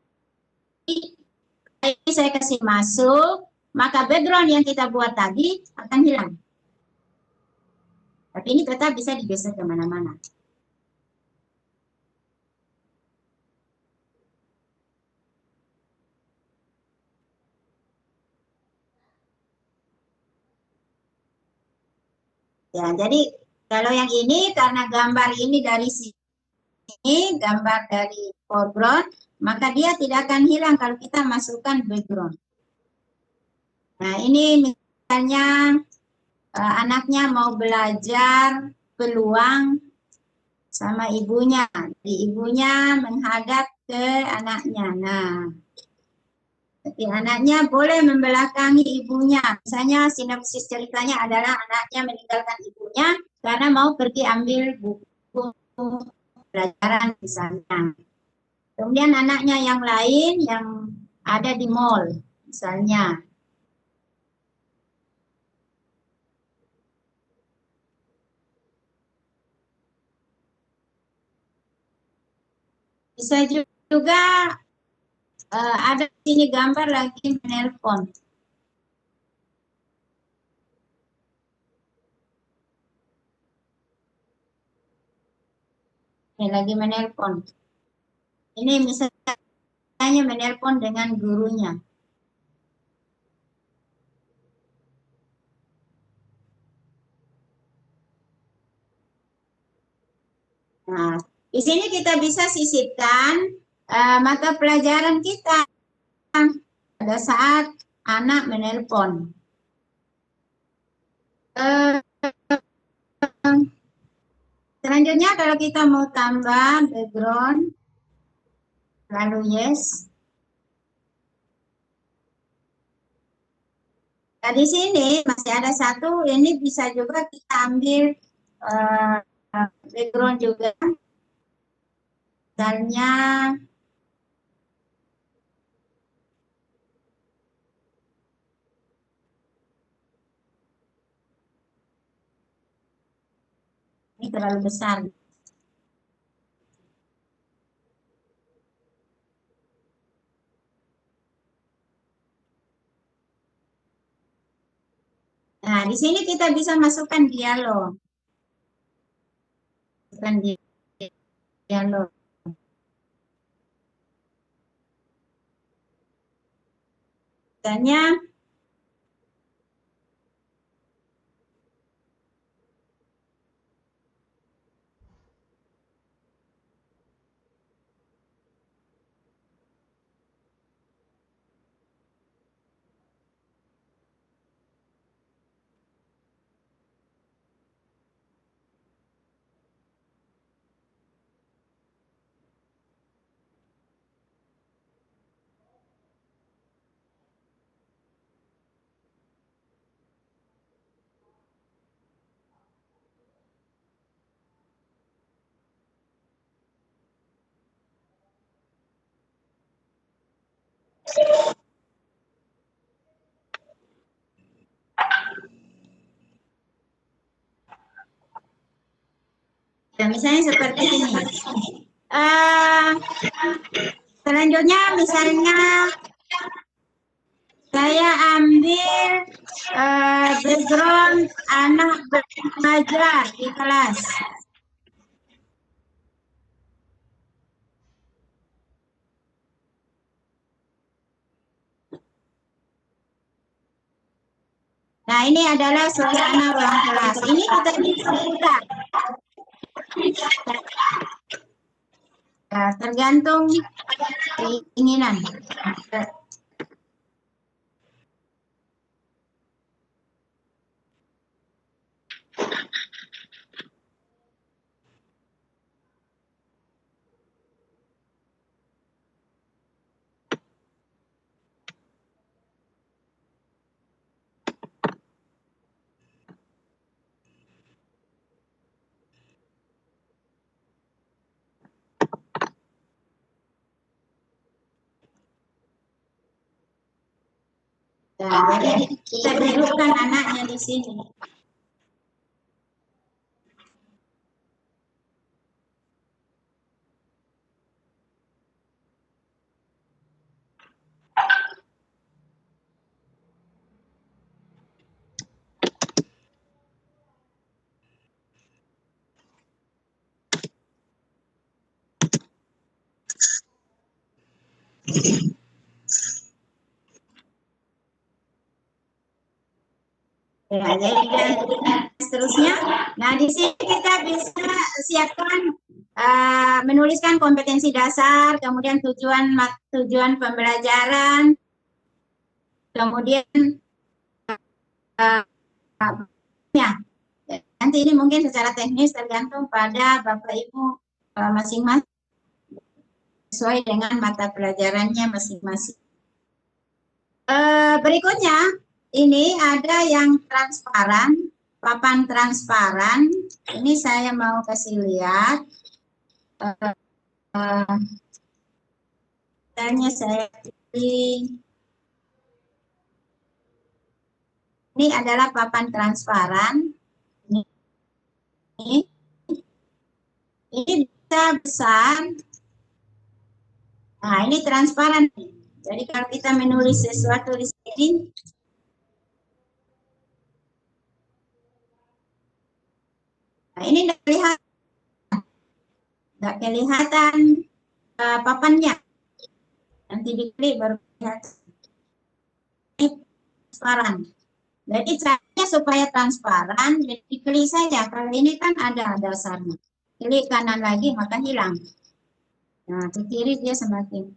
Ini saya kasih masuk, maka background yang kita buat tadi akan hilang. Tapi ini tetap bisa digeser kemana-mana. Ya, jadi kalau yang ini karena gambar ini dari sini, gambar dari foreground, maka dia tidak akan hilang kalau kita masukkan background. Nah, ini misalnya anaknya mau belajar peluang sama ibunya. Jadi ibunya menghadap ke anaknya. Nah, jadi anaknya boleh membelakangi ibunya. Misalnya sinopsis ceritanya adalah anaknya meninggalkan ibunya karena mau pergi ambil buku pelajaran misalnya. Kemudian anaknya yang lain yang ada di mall, misalnya. Bisa juga ada di sini gambar lagi menelpon. Ini lagi menelpon. Ini misalnya menelpon dengan gurunya. Nah, di sini kita bisa sisipkan mata pelajaran kita pada saat anak menelpon. Selanjutnya kalau kita mau tambah background, lalu yes. Nah, di sini masih ada satu, ini bisa juga kita ambil background juga. Misalnya ini terlalu besar. Nah, di sini kita bisa masukkan dialog. Masukkan dialog. Misalnya ya, misalnya seperti ini. Selanjutnya misalnya saya ambil background anak belajar di kelas. Nah, ini adalah suasana ruang kelas. Ini kita bisa buka. Nah, tergantung keinginan. Nah, jadi kita dudukkan anaknya di sini. Ya, jadi seterusnya. Nah, di sini kita bisa siapkan menuliskan kompetensi dasar, kemudian tujuan pembelajaran, kemudian ya. Nanti ini mungkin secara teknis tergantung pada Bapak Ibu masing-masing sesuai dengan mata pelajarannya masing-masing. Berikutnya ini ada yang transparan, papan transparan. Ini saya mau kasih lihat. Misalnya saya pilih, ini adalah papan transparan. Ini bisa besar. Nah, ini transparan. Jadi kalau kita menulis sesuatu di sini, nah ini nggak kelihatan papannya. Nanti diklik baru kelihatan. Ini transparan. Jadi caranya supaya transparan, jadi klik saja. Kalau ini kan ada dasarnya. Klik kanan lagi maka hilang. Nah, ke kiri dia semakin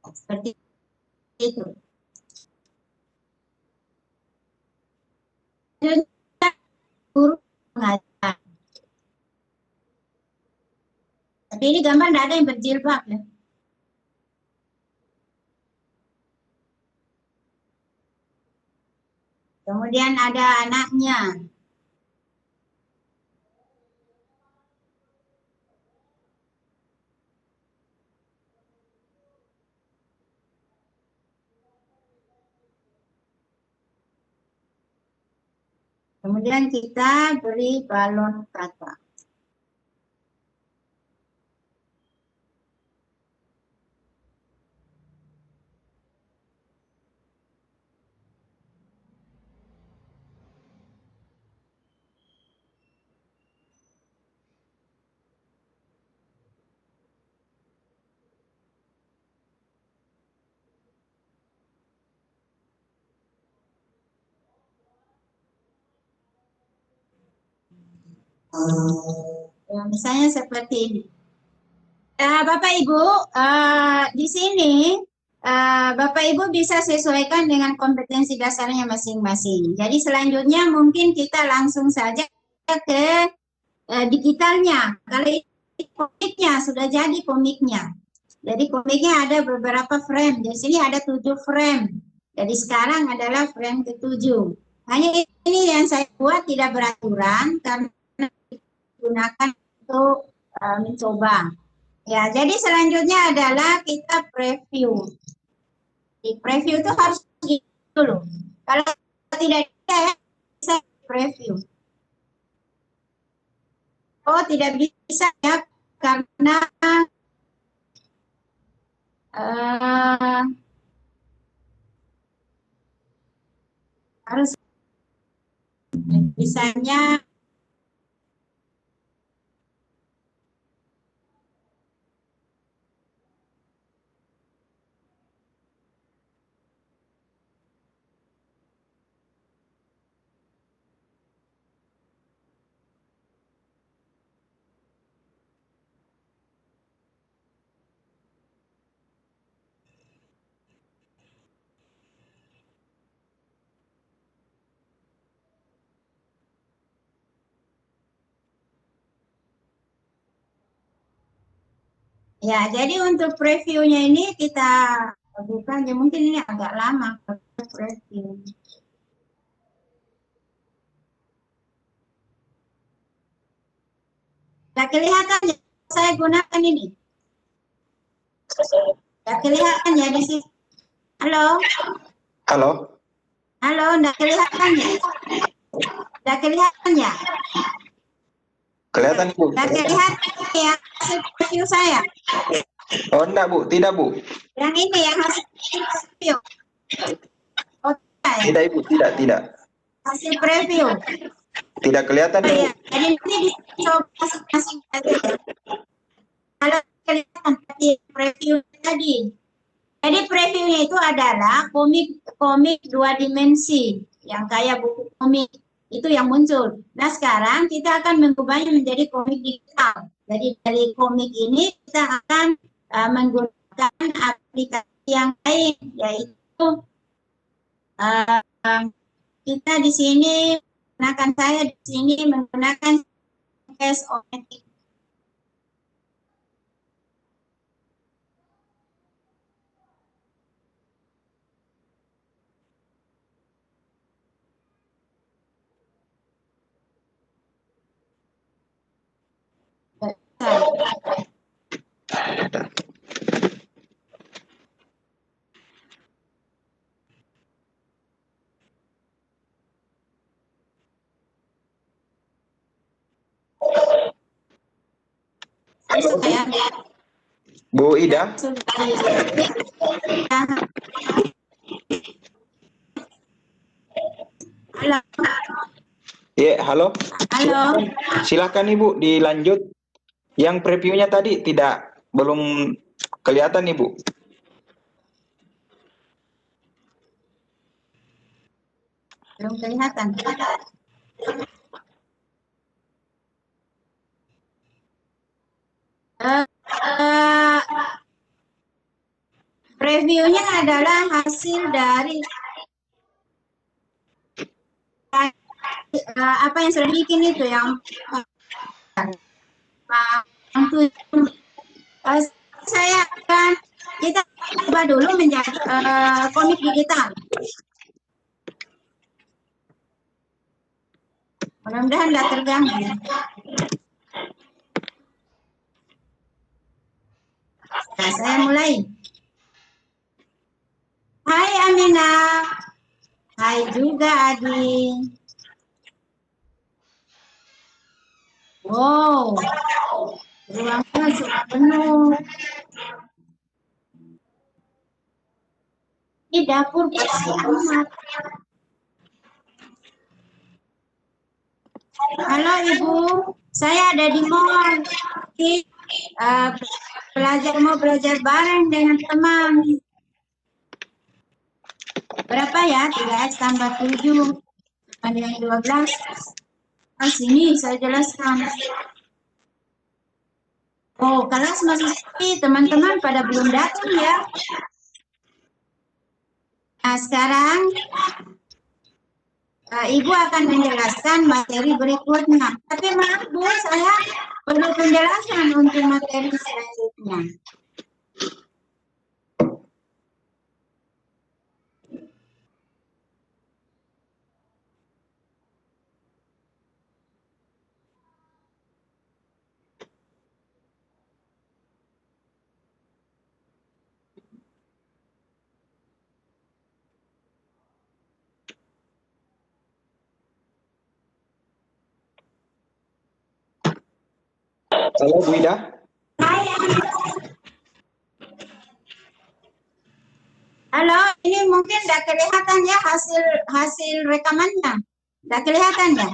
seperti itu. Guru mengajar. Tapi ini gambar tidak ada yang berjilbab ya. Kemudian ada anaknya. Kemudian kita beri balon kata. Ya, misalnya seperti ini. Bapak Ibu, di sini Bapak Ibu bisa sesuaikan dengan kompetensi dasarnya masing-masing. Jadi selanjutnya mungkin kita langsung saja ke digitalnya. Kalau ini komiknya sudah jadi komiknya. Jadi komiknya ada beberapa frame. Di sini ada 7 frame. Jadi sekarang adalah frame ke-7. Hanya ini yang saya buat tidak beraturan karena digunakan untuk mencoba. Ya, jadi selanjutnya adalah kita preview. Di preview itu harus gitu dulu. Kalau tidak bisa preview. Oh, tidak bisa ya karena harus misalnya ya, jadi untuk previewnya ini kita bukan, ya mungkin ini agak lama preview. Tidak kelihatan ya, saya gunakan ini. Tidak kelihatan ya di sini. Halo? Halo? Halo, tidak kelihatan ya? Tidak kelihatan ya? Kelihatan Bu? Tidak kelihatan ya hasil preview saya? Oh enggak Bu, tidak Bu. Yang ini yang hasil preview? Oh, tidak ya? Tidak Ibu, tidak. Hasil preview? Tidak kelihatan Oh, Bu. ya. Jadi nanti dicoba masing-masing saja. Kalau kelihatan seperti preview tadi. Jadi previewnya itu adalah komik 2 dimensi yang kayak buku komik itu yang muncul. Nah sekarang kita akan mengubahnya menjadi komik digital. Jadi dari komik ini kita akan menggunakan aplikasi yang lain, yaitu kita di sini saya di sini menggunakan S-O-N-I. saya Bu Ida. Halo. Ya, halo. Halo. Silakan Ibu dilanjut. Yang previewnya tadi belum kelihatan Ibu. Belum kelihatan. Previewnya adalah hasil dari apa yang sudah bikin itu yang saya akan kita coba dulu menjadi komik digital. Mudah-mudahan tidak terganggu. Nah, saya mulai. Hai Amina. Hai juga Adi. Wow, ruangan sudah penuh. Di dapur bersih amat. Halo Ibu, saya ada di mall. Mau belajar bareng dengan teman. Berapa ya? 3x tambah 7 ada yang 12. Sini saya jelaskan. Oh, kelas masih sepi, teman-teman pada belum datang ya. Nah, sekarang Ibu akan menjelaskan materi berikutnya. Tapi maaf Bu, saya perlu penjelasan untuk materi selanjutnya. Halo Bu Ida. Halo, ini mungkin tidak kelihatan ya hasil rekamannya. Tidak kelihatan ya?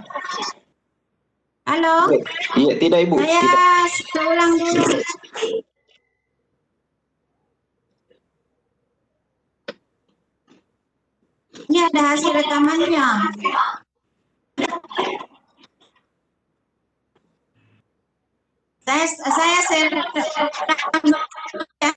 Halo? Iya, tidak Ibu. Saya ulang dulu. Ini ada hasil rekamannya. Saya share ya.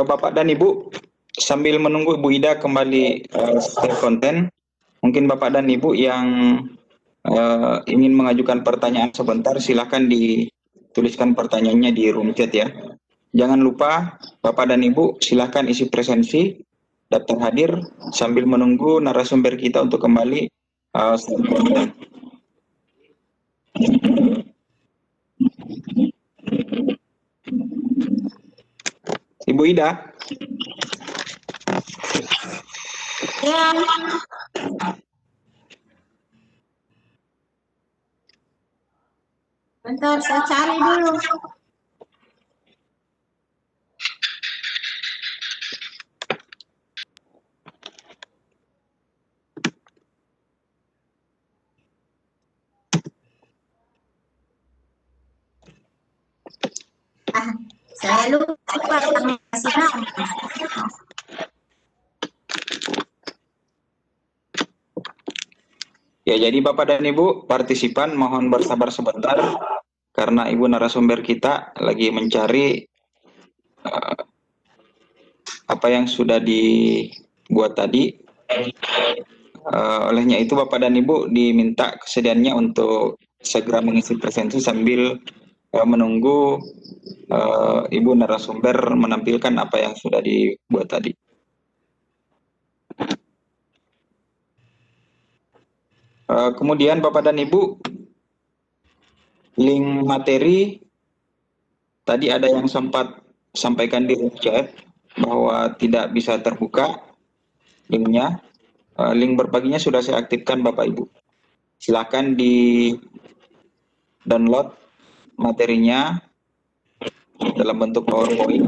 Bapak dan Ibu, sambil menunggu Bu Ida kembali share konten, mungkin Bapak dan Ibu yang ingin mengajukan pertanyaan sebentar, silakan dituliskan pertanyaannya di room chat ya. Jangan lupa Bapak dan Ibu silakan isi presensi, daftar hadir sambil menunggu narasumber kita untuk kembali share konten. Ibu Ida. Ya. Bentar, saya cari dulu. Saya lupa kasih nama. Ya, jadi Bapak dan Ibu partisipan mohon bersabar sebentar karena Ibu narasumber kita lagi mencari apa yang sudah dibuat tadi. Olehnya itu Bapak dan Ibu diminta kesediaannya untuk segera mengisi presensi sambil menunggu Ibu narasumber menampilkan apa yang sudah dibuat tadi. Kemudian Bapak dan Ibu, link materi tadi ada yang sempat sampaikan di chat bahwa tidak bisa terbuka linknya. Link berbaginya sudah saya aktifkan Bapak Ibu. Silakan di download materinya dalam bentuk PowerPoint.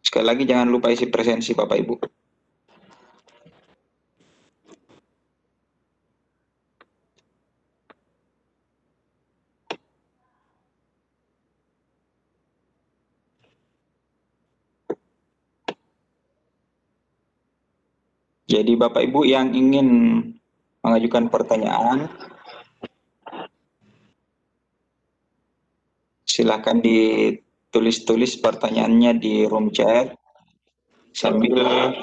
Sekali lagi jangan lupa isi presensi Bapak Ibu. Jadi Bapak Ibu yang ingin mengajukan pertanyaan, silakan ditulis-tulis pertanyaannya di room chat sambil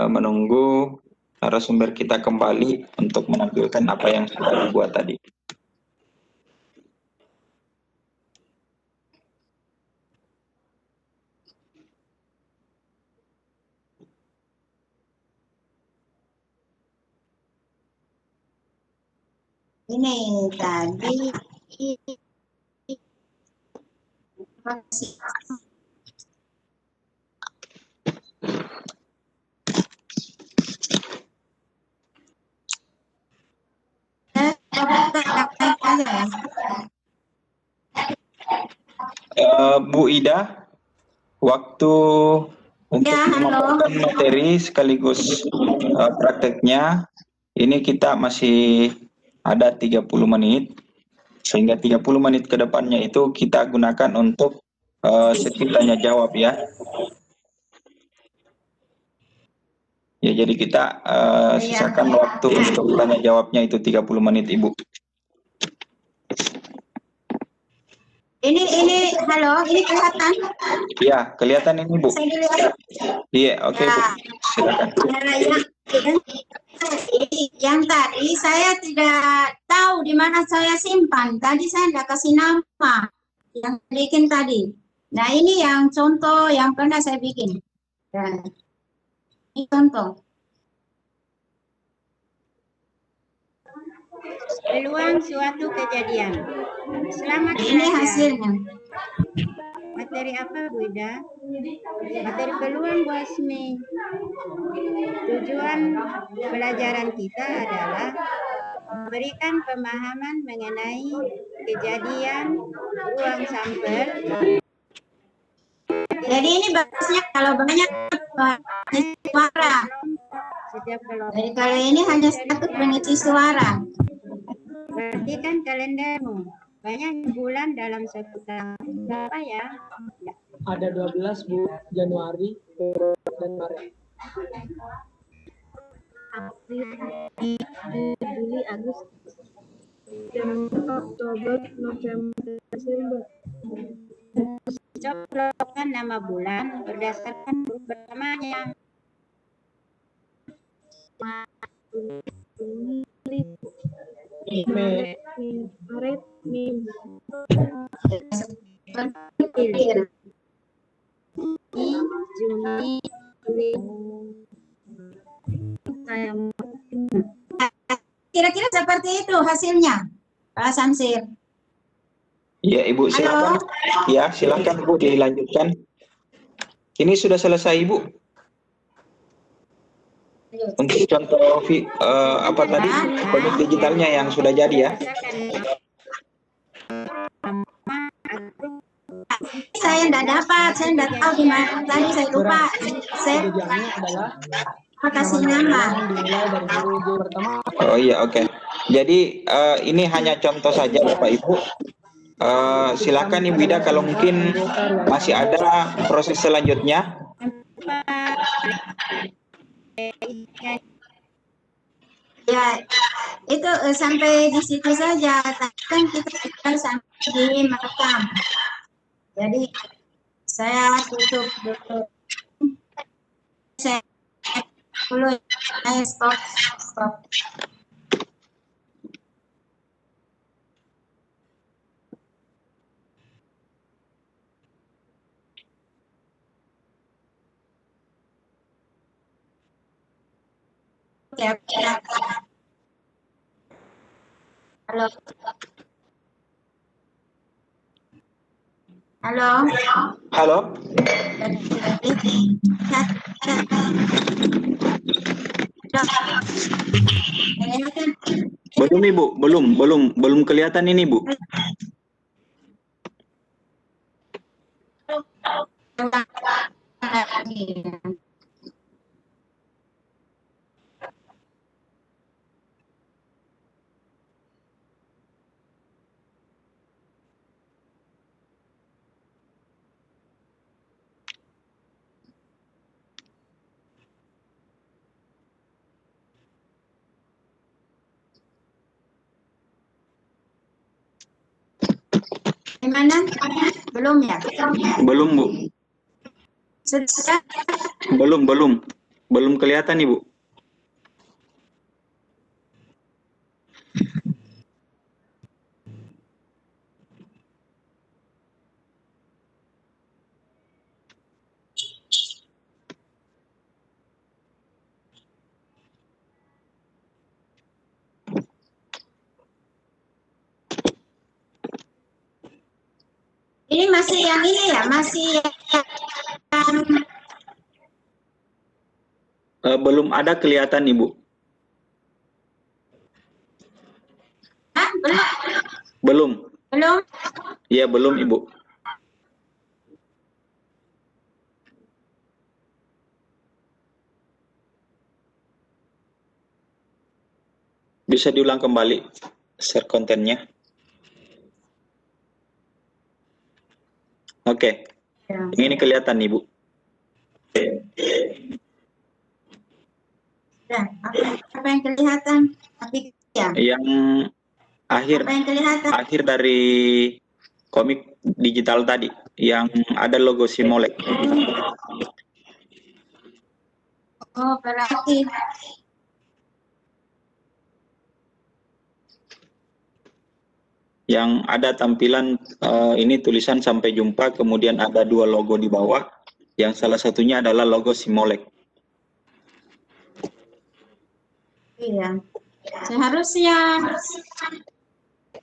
menunggu narasumber kita kembali untuk menampilkan apa yang sudah dibuat tadi. Ini tadi masih Bu Ida, waktu untuk Ya, halo. memaparkan materi sekaligus prakteknya, ini kita masih ada 30 menit, sehingga 30 menit ke depannya itu kita gunakan untuk sesi tanya jawab ya. Ya, jadi kita sisakan waktu untuk tanya jawabnya itu 30 menit, Ibu. Ini halo, ini kelihatan? Ya, kelihatan ini, Bu. Saya dilihat. Iya, oke, Bu. Silakan. Yang tadi saya tidak tahu di mana saya simpan. Tadi saya tidak kasih nama yang bikin tadi. Nah, ini yang contoh yang pernah saya bikin. Nah, ini contoh. Peluang suatu kejadian. Selamat Ini belajar. hasilnya. Materi apa, Bu Ida? Materi peluang Bu Asmi. Tujuan pelajaran kita adalah memberikan pemahaman mengenai kejadian ruang sampel. Jadi ini bagusnya kalau banyak suara. Setiap kelompok. Jadi kalau ini hanya satu pengisi suara. Perhatikan kalendermu. Banyak bulan dalam satu tahun. Berapa ya? Ada 12, Bu. Januari, Februari, dan Maret. April, Juli, Agustus, Oktober, November, Desember. Cocokkan nama bulan berdasarkan huruf pertamanya. Maret, Mei. Juni, Juli. Kira-kira seperti itu hasilnya, Pak Samsir. Iya, Ibu, silakan. Ya, silakan Bu dilanjutkan. Ini sudah selesai, Ibu. Untuk contoh apa tadi produk digitalnya yang sudah jadi ya. Saya tidak dapat, saya tidak tahu di mana. Tadi saya lupa. Saya Tujuannya adalah kasih nama. dimulai dari huruf J pertama. Oh iya, oke. Jadi ini hanya contoh saja Bapak Ibu. Silakan Ibu Ida kalau mungkin masih ada proses selanjutnya. Ya, itu sampai di situ saja. Kan kita sampai di merekam. Jadi Saya tutup dulu. Saya dulu. Stop. Oke. Halo. Halo. Halo. Belum Ibu, belum kelihatan ini Bu. Gimana? Belum ya? Belum Bu. Sudah? Belum kelihatan Ibu. Ini masih yang ini ya? Masih yang Belum ada kelihatan Ibu. belum? Belum. Iya, belum Ibu. Bisa diulang kembali share kontennya. Oke. Ya. Ini kelihatan Ibu. Ya, apa yang kelihatan? Tapi ya. Yang Apa yang kelihatan? akhir dari komik digital tadi yang ada logo Simolek. Oh, berarti Yang ada tampilan ini tulisan sampai jumpa, kemudian ada 2 logo di bawah, yang salah satunya adalah logo Simolek. iya. Seharusnya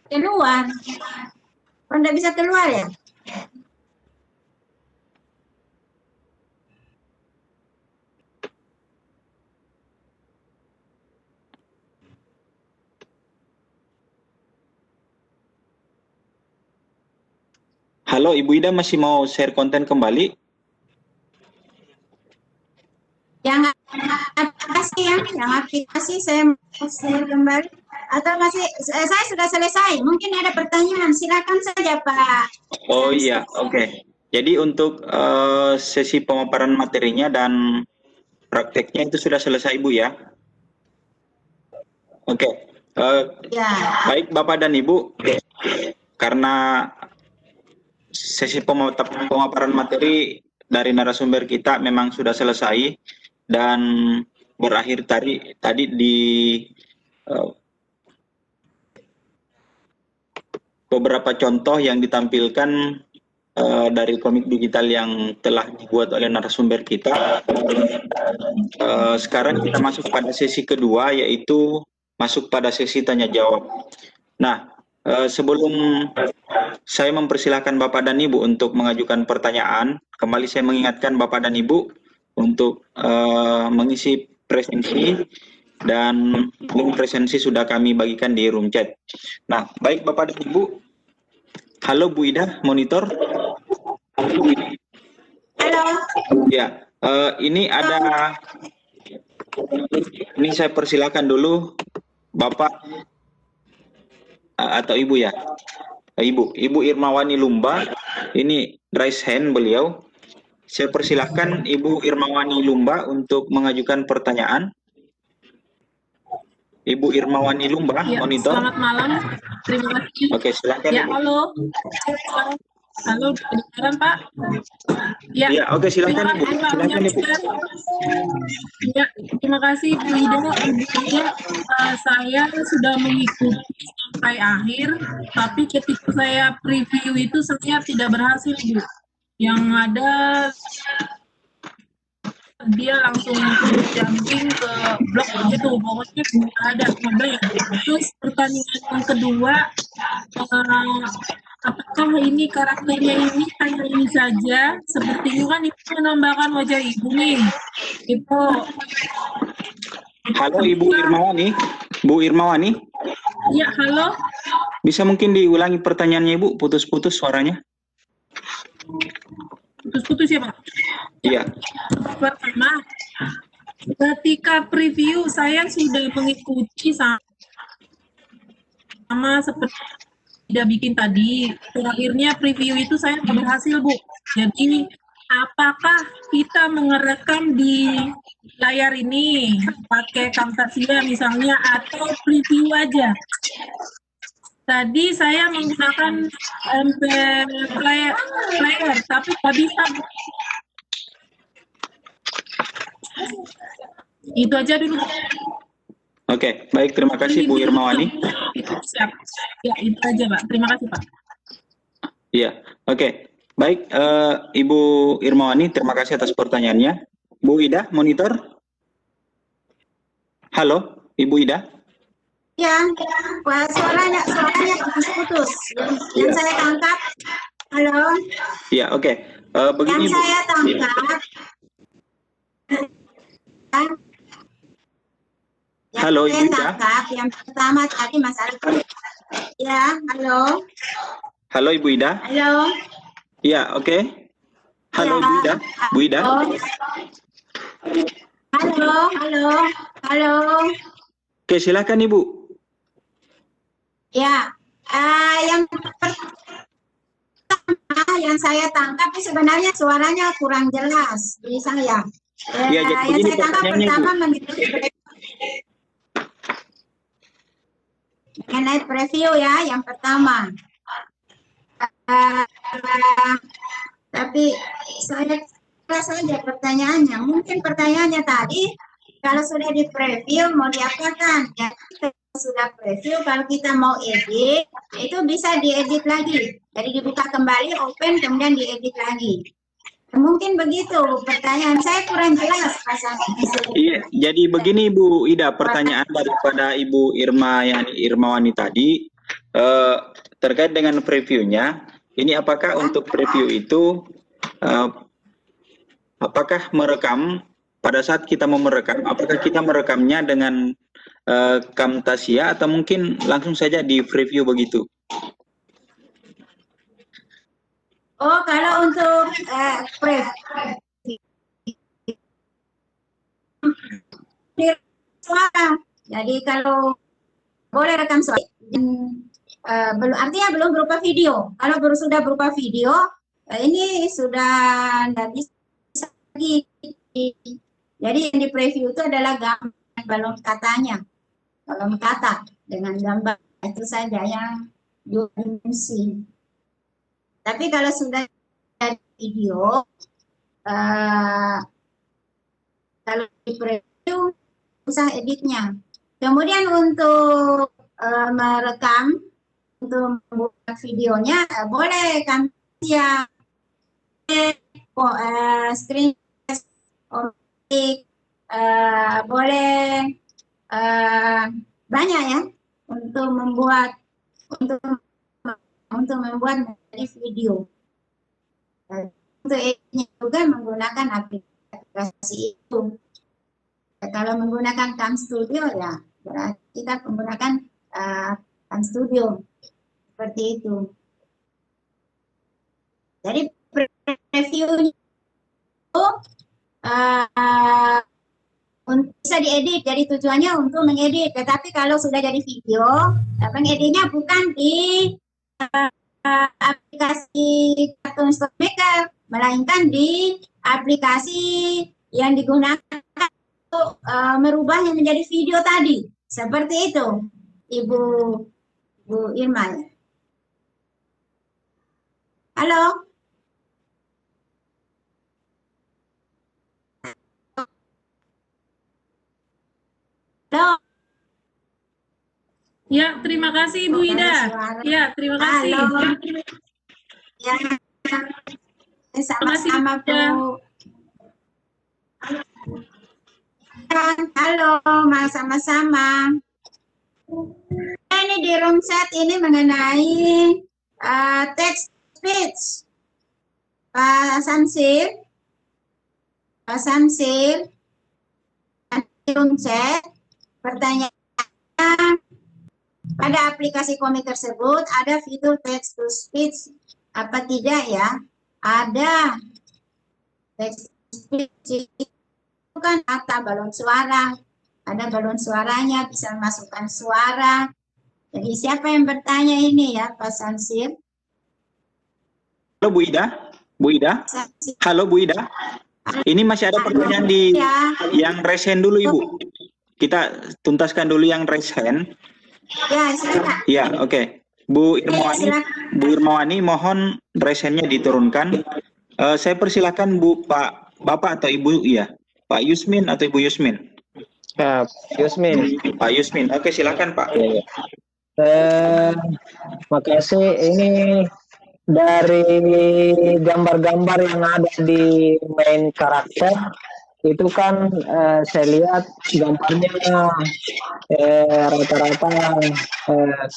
keluar. Kok nggak bisa keluar ya? Halo, Ibu Ida masih mau share konten kembali? Yang aplikasi yang aplikasi saya kembali atau masih saya sudah selesai. Mungkin ada pertanyaan, silakan saja Pak. Oh iya, oke. Jadi untuk sesi pemaparan materinya dan prakteknya itu sudah selesai Bu ya? Oke. Ya. Baik Bapak dan Ibu, karena sesi pemaparan materi dari narasumber kita memang sudah selesai dan berakhir tadi di beberapa contoh yang ditampilkan dari komik digital yang telah dibuat oleh narasumber kita. Sekarang kita masuk pada sesi kedua, yaitu masuk pada sesi tanya jawab. Nah, sebelum saya mempersilahkan Bapak dan Ibu untuk mengajukan pertanyaan, kembali saya mengingatkan Bapak dan Ibu untuk mengisi presensi, dan link presensi sudah kami bagikan di room chat. Nah, baik Bapak dan Ibu. Halo Bu Ida, monitor. Halo. Ya, ini saya persilakan dulu Bapak atau Ibu ya. Ibu Irmawani Lumba, ini raise hand beliau. Saya persilahkan Ibu Irmawani Lumba untuk mengajukan pertanyaan. Ibu Irmawani Lumba, Ya, monitor. selamat malam. Terima kasih. Oke, silakan Ya, Ibu. halo. Halo, kedengaran Pak? Ya, Iya, oke, silakan Ibu. terima kasih Pak Silakan Ibu. menyampaikan. Ya, terima kasih Bu Ida. Ibu Ida, saya sudah mengikuti sampai akhir, tapi ketika saya preview itu saya tidak berhasil Bu. Yang ada dia langsung jumping ke blog begitu, pokoknya tidak ada ngeblank. Terus pertanyaan yang kedua, apakah ini karakternya ini hanya ini saja? Sepertinya kan itu menambahkan wajah ibu nih. Itu. Halo Ibu Irmawani. Bu Irmawani, Ya, halo. bisa mungkin diulangi pertanyaannya Ibu? Putus-putus suaranya. Putus-putus ya Pak. Iya. Pertama, ketika preview saya sudah mengikuti sama seperti tidak bikin tadi. Terakhirnya preview itu saya nggak berhasil Bu. Jadi apakah kita mengerekam di layar ini pakai Camtasia misalnya atau preview aja? Tadi saya menggunakan MP player, tapi nggak bisa. Itu aja dulu. Oke, baik, terima kasih Bu Irmawani. Siap. Ya, itu aja Pak. Terima kasih Pak. Iya, oke. Baik, Ibu Irmawani, terima kasih atas pertanyaannya. Bu Ida, monitor. Halo, Ibu Ida. Ya, suaranya putus. Yang Iya. saya tangkap, halo. Iya, oke. Begini Yang Bu. saya tangkap, Halo, Ibu Ida. yang pertama tadi Mas Arif. Ya, halo. Halo Ibu Ida. Halo. Iya, oke. Halo Ya. Ibu Ida. Bu Ida. Halo. Oke, silakan Ibu. Ya, yang pertama yang saya tangkap itu sebenarnya suaranya kurang jelas di saya. Iya, jadi Yang begini saya tangkap pertanyaannya, pertama Bu. mengenai preview ya, yang pertama. Tapi saya kira saja pertanyaannya. Mungkin pertanyaannya tadi, kalau sudah di preview mau diapakan? Ya, sudah preview, kalau kita mau edit, itu bisa diedit lagi. Jadi dibuka kembali, open, kemudian diedit lagi. Mungkin begitu pertanyaan saya kurang jelas pasangan. Iya, jadi begini Bu Ida, pertanyaan daripada Ibu Irmawani tadi terkait dengan previewnya. Ini apakah untuk preview itu apakah merekam pada saat kita mau merekam, apakah kita merekamnya dengan Camtasia atau mungkin langsung saja di preview begitu? Oh, kalau untuk suara, jadi kalau boleh rekam suara, belum, artinya belum berupa video. Kalau sudah berupa video, ini sudah tidak bisa lagi. Jadi yang di preview itu adalah gambar balon katanya, balon kata dengan gambar itu saja yang dua dimensi. Tapi kalau sudah ada video, kalau di preview usah editnya. Kemudian untuk merekam, untuk membuat videonya, boleh kan ya screen boleh banyak ya untuk membuat menjadi video. Untuk editnya juga menggunakan aplikasi itu. Kalau menggunakan CamStudio ya berarti kita menggunakan CamStudio seperti itu. Jadi preview itu bisa diedit, jadi tujuannya untuk mengedit. Tetapi kalau sudah jadi video, pengeditnya bukan di aplikasi Cartoon Stock Maker, melainkan di aplikasi yang digunakan untuk merubahnya menjadi video tadi. Seperti itu, Ibu Irma. Halo. Halo. Halo. Ya, terima kasih Ibu Ida. Ya, terima kasih. Halo. Ya. Sama-sama, Bu. Halo, sama-sama. Ini di room chat ini mengenai text speech. Pak Samsir, di room chat, pertanyaan, pada aplikasi komik tersebut ada fitur text to speech apa tidak ya? Ada. Text to speech itu kan kata balon suara, ada balon suaranya, bisa memasukkan suara. Jadi siapa yang bertanya ini ya, Pak Samsir? Halo Bu Ida. Bu Ida. Halo Bu Ida. Ini masih ada pertanyaan di yang raise hand dulu Ibu. Kita tuntaskan dulu yang raise hand. Ya, silakan. Ya, oke. Bu Irmawani, mohon raise hand-nya diturunkan. Saya persilakan Bapak atau Ibu, ya. Pak Yusmin atau Ibu Yusmin? Yusmin. Pak Yusmin. Oke, silakan Pak. Makasih. Ini dari gambar-gambar yang ada di main karakter itu kan saya lihat gambarnya rata-rata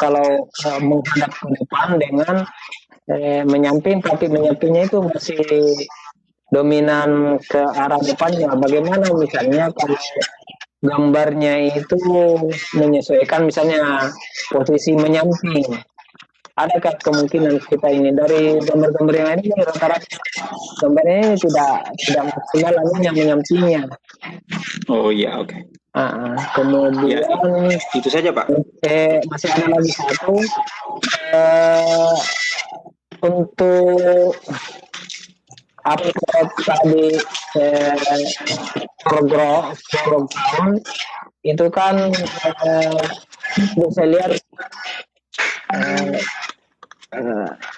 kalau menghadap ke depan dengan menyamping, tapi menyampingnya itu masih dominan ke arah depannya. Bagaimana misalnya kalau gambarnya itu menyesuaikan misalnya posisi menyamping? Adakah kemungkinan kita ini dari gambar-gambar yang ini rata-rata gambarnya ini tidak maksimal yang menyampingnya? Oh iya, oke. Kemudian Ya, itu saja Pak. Masih ada lagi satu untuk upload tadi program itu kan bisa lihat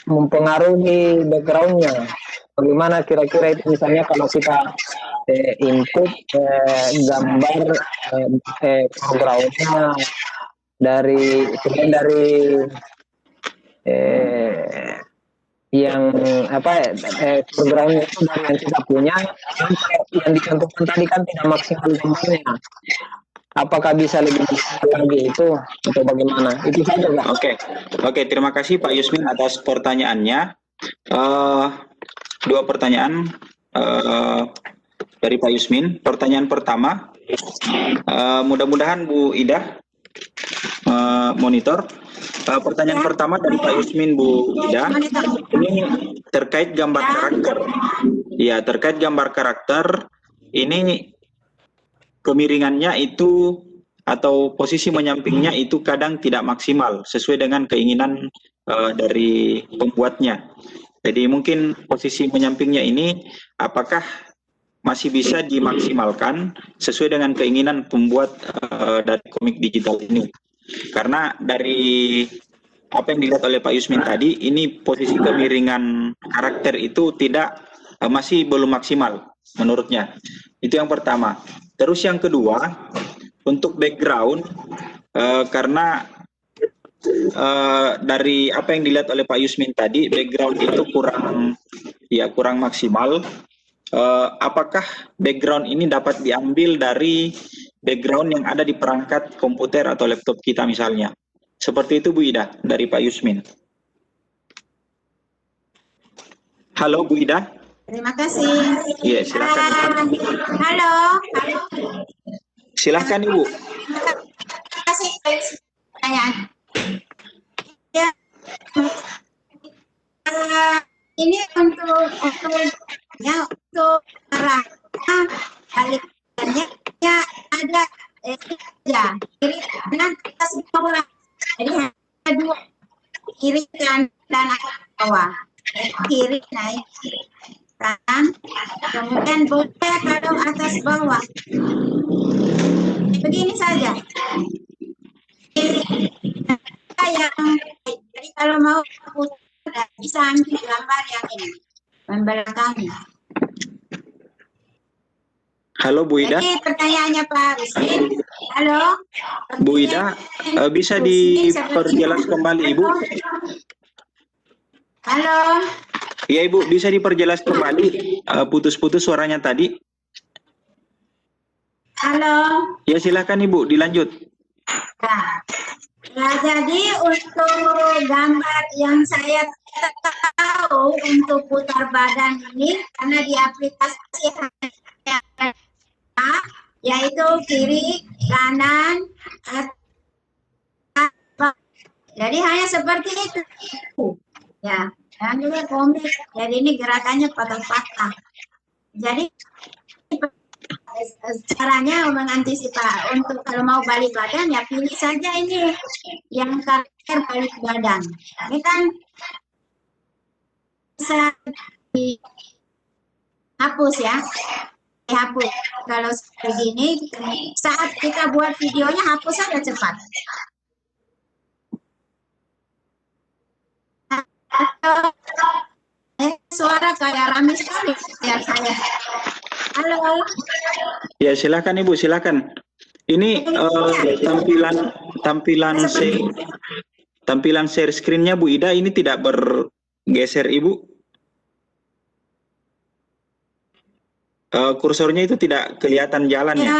mempengaruhi backgroundnya. Bagaimana kira-kira itu misalnya kalau kita input gambar backgroundnya dari yang backgroundnya itu dari yang kita punya, yang dicantumkan tadi kan tidak maksimal gambarnya. Apakah bisa lebih lagi itu atau bagaimana? Itu saja Pak. Oke, terima kasih Pak Yusmin atas pertanyaannya. Dua pertanyaan dari Pak Yusmin. Pertanyaan pertama, mudah-mudahan Bu Ida monitor. Pertanyaan pertama dari Pak Yusmin, Bu Ida, ini terkait gambar karakter. Ya, terkait gambar karakter ini kemiringannya itu atau posisi menyampingnya itu kadang tidak maksimal sesuai dengan keinginan dari pembuatnya. Jadi mungkin posisi menyampingnya ini apakah masih bisa dimaksimalkan sesuai dengan keinginan pembuat dari komik digital ini. Karena dari apa yang dilihat oleh Pak Yusmin tadi, ini posisi kemiringan karakter itu masih belum maksimal menurutnya. Itu yang pertama. Terus yang kedua, untuk background, karena dari apa yang dilihat oleh Pak Yusmin tadi, background itu kurang maksimal. Apakah background ini dapat diambil dari background yang ada di perangkat komputer atau laptop kita misalnya? Seperti itu Bu Ida, dari Pak Yusmin. Halo Bu Ida. Terima kasih. Iya, silakan. Halo. Silakan Ibu. Terima kasih. Pertanyaan. Ya. Ini untuk arah baliknya ya ada kiri kanan atas bawah. Jadi ada dua, kiri kanan dan bawah. Kiri naik kanan, kemudian boleh kalau atas bawah. Begini saja. Jadi kalau mau putar bisa ambil gambar yang ini, membelakangi. Halo Bu Ida. Jadi pertanyaannya Pak Rusmin. Halo. Bu Ida, bisa diperjelas kembali Ibu? Halo. Iya Ibu, bisa diperjelas kembali, putus-putus suaranya tadi. Halo. Ya silakan Ibu, dilanjut. Nah, jadi untuk gambar yang saya tahu untuk putar badan ini, karena di aplikasi yaitu kiri, kanan, atas. Jadi hanya seperti itu. Ya, dan juga komik. Jadi ini gerakannya patah-patah. Jadi caranya mengantisipasi untuk kalau mau balik badan ya pilih saja ini yang karakter balik badan. Ini kan bisa dihapus ya. Dihapus. Kalau begini saat kita buat videonya hapus saja cepat. Suara kayak rame sekali ya saya. Halo. Ya silakan Ibu, silakan. Ini tampilan share screen-nya Bu Ida ini tidak bergeser Ibu. Kursornya itu tidak kelihatan jalannya.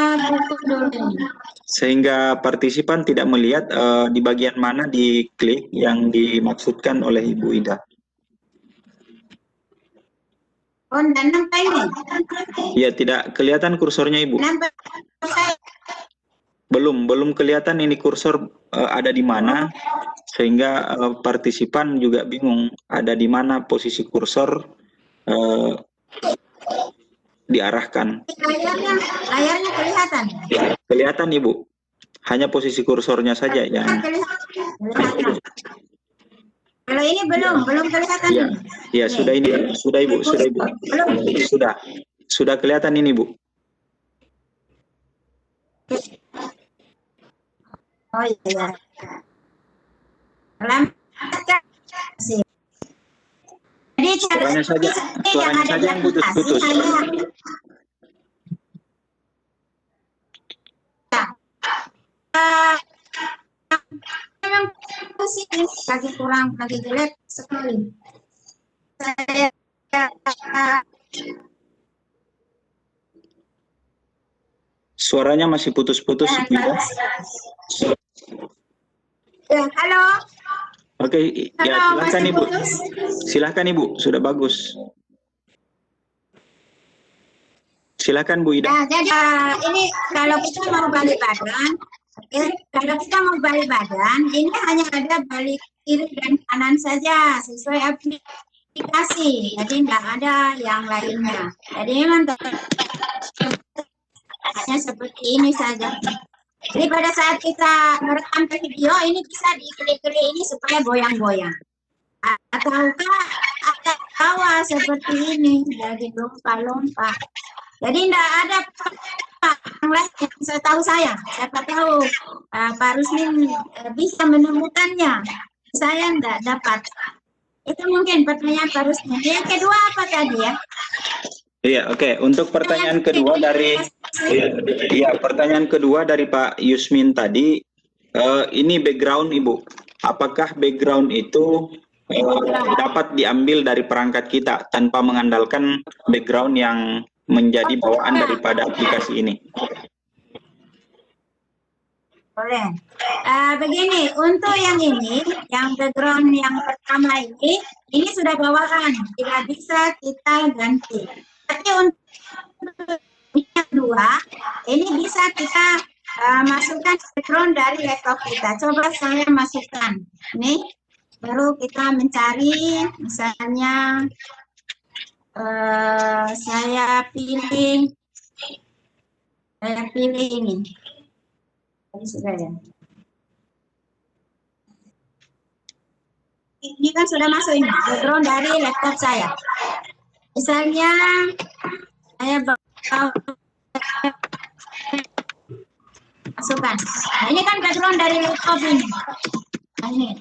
Sehingga partisipan tidak melihat di bagian mana diklik yang dimaksudkan oleh Ibu Ida. Oh, nampak ini? Ya, tidak kelihatan kursornya Ibu. Nampak saya. Belum kelihatan ini kursor ada di mana, sehingga partisipan juga bingung ada di mana posisi kursor diarahkan. Layarnya kelihatan? Kelihatan Ibu, hanya posisi kursornya saja yang. Kelihatan. Kalau ini belum kelihatan. Ya, ya sudah ini, sudah Ibu, sudah Ibu, sudah kelihatan ini Bu. Oh iya. Jadi suaranya saja yang putus-putus. Memang posisi lagi kurang, lagi jelek sekali. Saya suaranya masih putus-putus. Ya, halo. Oke, ya silakan Ibu. Silakan Ibu, sudah bagus. Silakan Bu Ida. Nah, jadi ini kalau kita mau balik badan, ini hanya ada balik kiri dan kanan saja sesuai aplikasi. Jadi tidak ada yang lainnya. Jadi memang hanya seperti ini saja. Jadi pada saat kita merekam video ini bisa diklik-klik ini supaya goyang-goyang. Ataukah ada tawa seperti ini, jadi lompat-lompat. Jadi tidak ada yang lain yang setahu saya. Siapa tahu Pak Rusmin bisa menemukannya. Saya tidak dapat. Itu mungkin pertanyaan Pak Rusmin. Yang kedua apa tadi ya? Iya, oke. Untuk pertanyaan kedua dari pertanyaan kedua dari Pak Yusmin tadi, ini background Ibu. Apakah background itu dapat diambil dari perangkat kita tanpa mengandalkan background yang menjadi bawaan daripada aplikasi ini? Boleh. Begini, untuk yang ini, yang background yang pertama ini sudah bawaan, tidak bisa kita ganti. Tapi untuk yang kedua, ini bisa kita masukkan background dari laptop kita. Coba saya masukkan. Nih, baru kita mencari, misalnya saya pilih ini. Ini sudah ya. Ini kan sudah masuk ini, background dari laptop saya. Misalnya saya masukkan. Nah, ini kan background dari laptop ini. Nah, ini.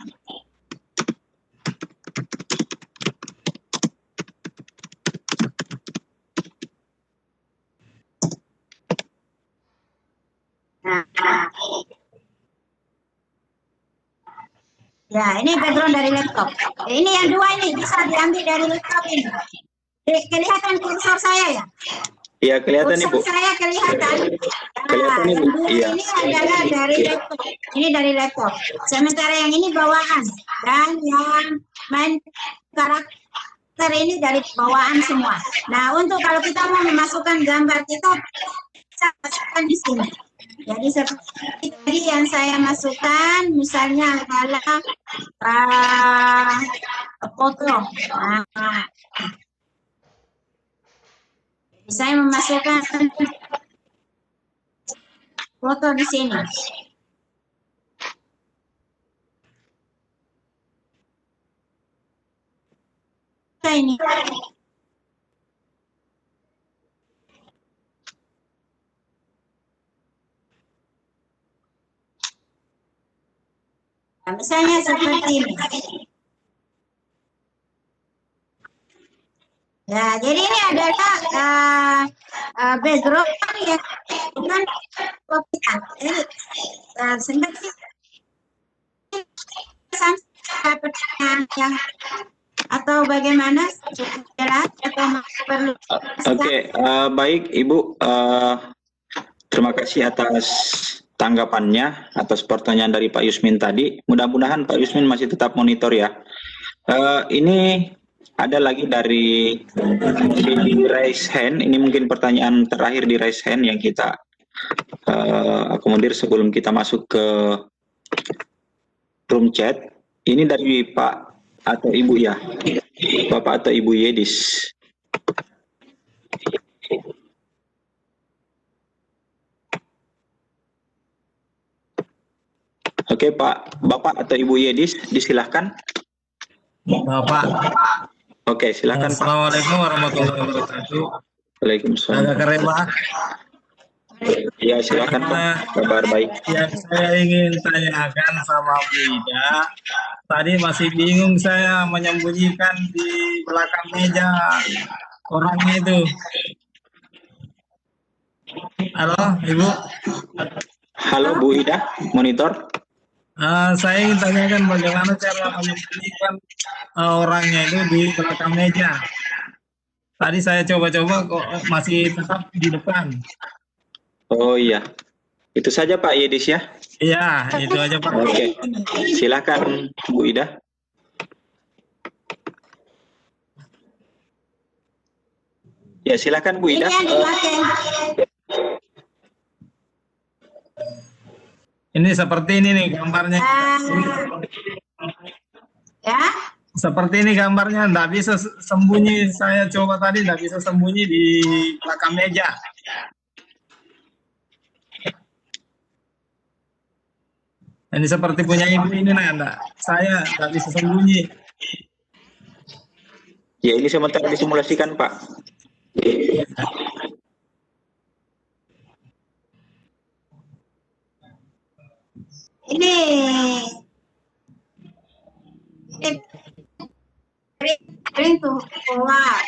Ya, ini background dari laptop. Ini yang dua ini bisa diambil dari laptop ini. Kelihatan kursor saya ya? Iya, kelihatan Ibu. Kursor saya kelihatan. Kelihatan, Ibu. Yang dua Iya. ini adalah dari laptop. Ini dari laptop. Sementara yang ini bawaan. Dan yang main karakter ini dari bawaan semua. Nah, untuk kalau kita mau memasukkan gambar kita bisa masukkan di sini. Jadi seperti tadi yang saya masukkan, misalnya adalah foto. Nah, saya memasukkan foto di sini. Ini. Nah, misalnya seperti ini. Ya, jadi ini adalah background yang bukan kopian. Jadi sebenarnya yang atau bagaimana cukup jelas atau perlu? Oke, baik Ibu. Terima kasih atas tanggapannya atas pertanyaan dari Pak Yusmin tadi. Mudah-mudahan Pak Yusmin masih tetap monitor ya. Ini ada lagi dari raise hand. Ini mungkin pertanyaan terakhir di raise hand yang kita akomodir sebelum kita masuk ke room chat. Ini dari Pak atau Ibu ya, Bapak atau Ibu Yedis. Oke Pak, Bapak atau Ibu Yedis, disilahkan. Bapak. Oke, silakan Pak. Assalamualaikum warahmatullahi wabarakatuh. Waalaikumsalam. Agak keren Pak. Ya, silakan Pak. Kabar baik. Yang saya ingin tanyakan sama Bu Ida, tadi masih bingung saya menyembunyikan di belakang meja orangnya itu. Halo, Ibu. Halo Bu Ida, monitor. Saya ingin tanyakan bagaimana cara menyembunyikan orangnya itu di belakang meja. Tadi saya coba-coba kok masih tetap di depan. Oh iya, itu saja Pak Yedis ya. Iya, itu aja Pak. Oke, silakan Bu Ida. Ya silakan Bu Ida. Ini yang dipakai. Ini seperti ini nih gambarnya. Ya. Seperti ini gambarnya, nggak bisa sembunyi. Saya coba tadi nggak bisa sembunyi di belakang meja. Ini seperti punya Ibu ini, nah, saya nggak bisa sembunyi. Ya ini sementara disimulasikan Pak. Ini bring to forward.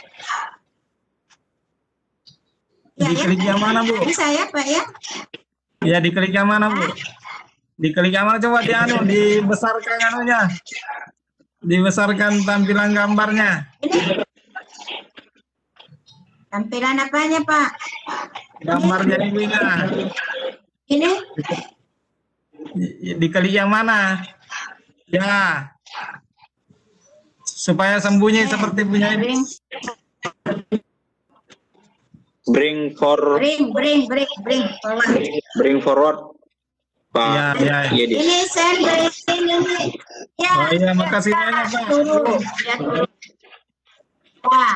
Diklik yang mana Bu? Ini saya Pak ya. Ya diklik yang mana Bu? Diklik yang mana coba dibesarkan anunya. Dibesarkan tampilan gambarnya. Ini tampilan apanya Pak? Gambarnya Ibu Ida. Ini Diklik yang mana? Ya. Supaya sembunyi seperti punya Ibu. Bring forward. Bring forward. Pak Ya. Yedis. Ini send ini. Ya. Oh iya, makasih banyak Pak. Turun. Ya, turun. Ya.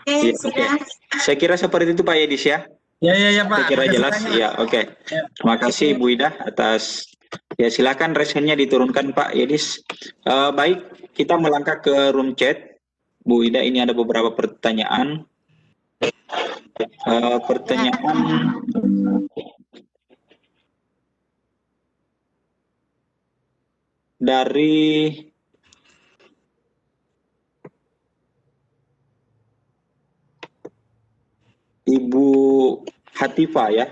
Oke, Ya, sudah. Saya kira seperti itu Pak Yedis ya. Ya Pak. Saya kira jelas. Ya, oke. Terima kasih Bu Ida atas. Ya silakan resennya diturunkan Pak Yedis. Baik, kita melangkah ke room chat. Bu Ida, ini ada beberapa pertanyaan. Pertanyaan dari Ibu Hatifa ya.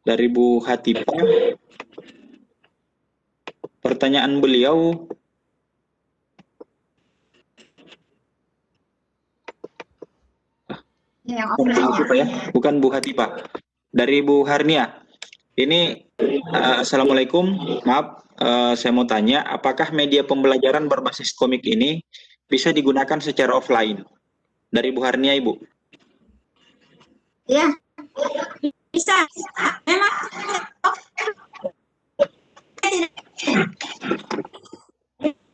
dari Bu Hatipa. Pertanyaan beliau, Yang bukan Bu offline-nya. Hatipa ya, bukan Bu Hatipa, dari Bu Harnia. Ini Assalamualaikum, maaf, saya mau tanya, apakah media pembelajaran berbasis komik ini bisa digunakan secara offline? Dari Bu Harnia, Ibu. Ya, bisa. Memang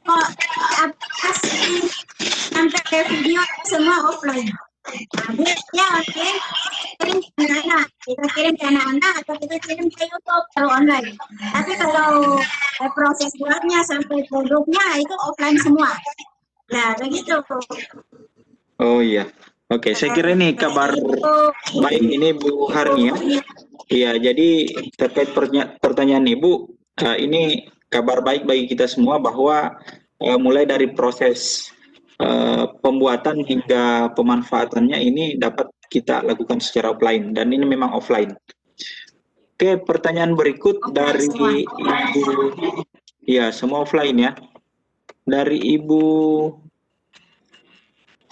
kok aplikasi sampai video semua offline. Ya, oke. Kirim ke anak, kita kirim ke anak-anak atau kita kirim ke YouTube kalau online. Tapi kalau proses buatnya sampai produknya itu offline semua. Nah, begitu. Oh iya, oke. Saya kira ini kabar baik ini Bu Harnia. Iya, jadi terkait pertanyaan Ibu, ini kabar baik bagi kita semua bahwa mulai dari proses pembuatan hingga pemanfaatannya ini dapat kita lakukan secara offline, dan ini memang offline. Oke, pertanyaan berikut dari Ibu, ya semua offline ya, dari Ibu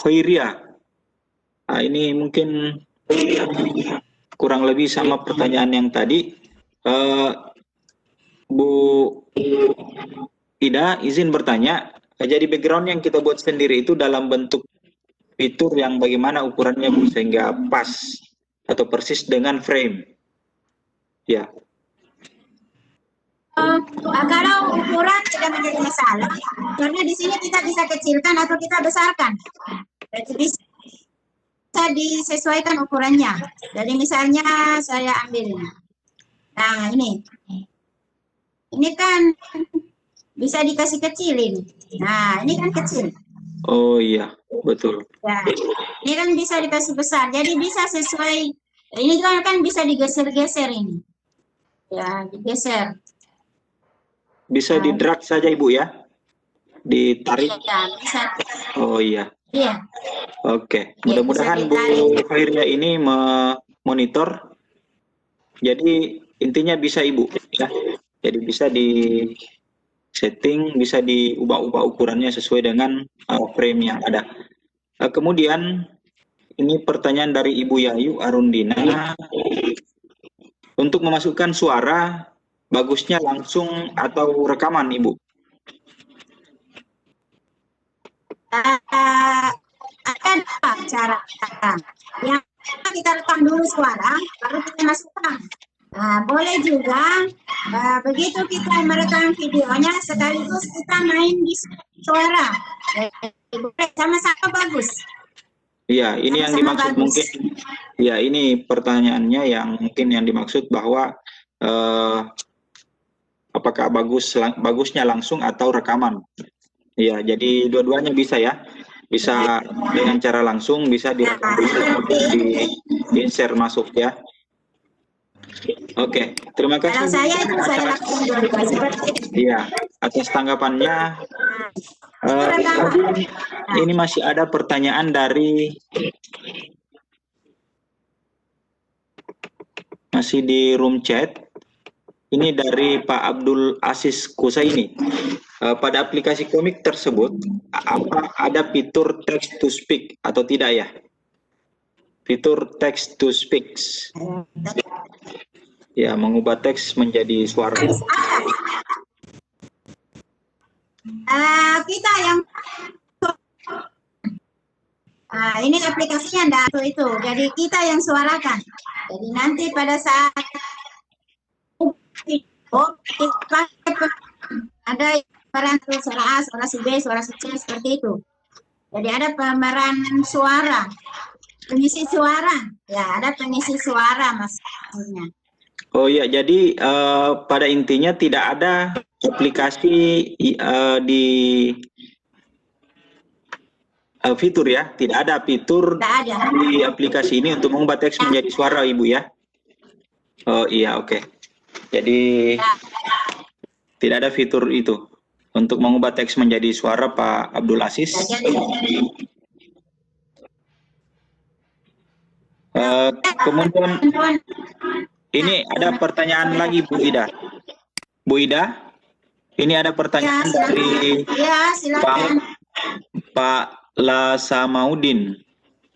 Khairia. Nah, ini mungkin kurang lebih sama pertanyaan yang tadi. Bu Ida izin bertanya, jadi background yang kita buat sendiri itu dalam bentuk fitur yang bagaimana ukurannya Bu, sehingga pas atau persis dengan frame. Ya. Kalau ukuran tidak menjadi masalah, karena di sini kita bisa kecilkan atau kita besarkan. Jadi bisa disesuaikan ukurannya. Jadi misalnya saya ambil, nah ini kan bisa dikasih kecilin. Nah, ini kan kecil. Oh iya, betul. Ya, ini kan bisa dikasih besar. Jadi bisa sesuai. Ini kan bisa digeser-geser ini. Ya, digeser. Bisa di drag saja Ibu ya, ditarik. Ya, bisa. Oh iya. Iya. Oke, Ya, mudah-mudahan bisa Bu ditarik. Khairia ini memonitor. Jadi intinya bisa Ibu ya. Jadi bisa di setting, bisa diubah-ubah ukurannya sesuai dengan frame yang ada. Kemudian ini pertanyaan dari Ibu Yayu Arundina. Untuk memasukkan suara, bagusnya langsung atau rekaman, Ibu? Ada cara. Yang kita rekam dulu suara, baru kita masukkan. Nah, boleh juga begitu kita merekam videonya sekaligus kita main di suara. Sama-sama bagus. Iya, ini yang dimaksud bagus. mungkin. Ya, ini pertanyaannya yang mungkin yang dimaksud bahwa apakah bagusnya langsung atau rekaman? Iya, jadi dua-duanya bisa ya. Bisa dengan cara langsung, bisa direkam, di-share masuk ya. Oke, terima kasih. Kalau saya itu saya lakukan dua-dua seperti itu. Iya, atas tanggapannya. Ini masih ada pertanyaan dari masih di room chat. Ini dari Pak Abdul Aziz Kusaini. Pada aplikasi komik tersebut, apa ada fitur text to speak atau tidak ya? Fitur text to speak. Ya, mengubah teks menjadi suara. Kita yang ini aplikasinya enggak itu. Jadi kita yang suarakan. Jadi nanti pada saat ada peran suara A, suara si B, suara si C seperti itu. Jadi ada pemeran suara, pengisi suara. Ya, ada pengisi suara maksudnya. Oh iya, jadi pada intinya tidak ada aplikasi di fitur ya, tidak ada fitur di aplikasi ini untuk mengubah teks menjadi suara, Ibu ya. Oh iya, oke. Jadi tidak ada fitur itu untuk mengubah teks menjadi suara, Pak Abdul Aziz. Kemudian Ini ada pertanyaan lagi Bu Ida. Bu Ida, ini ada pertanyaan dari Ya, silakan. Pak Lasamaudin.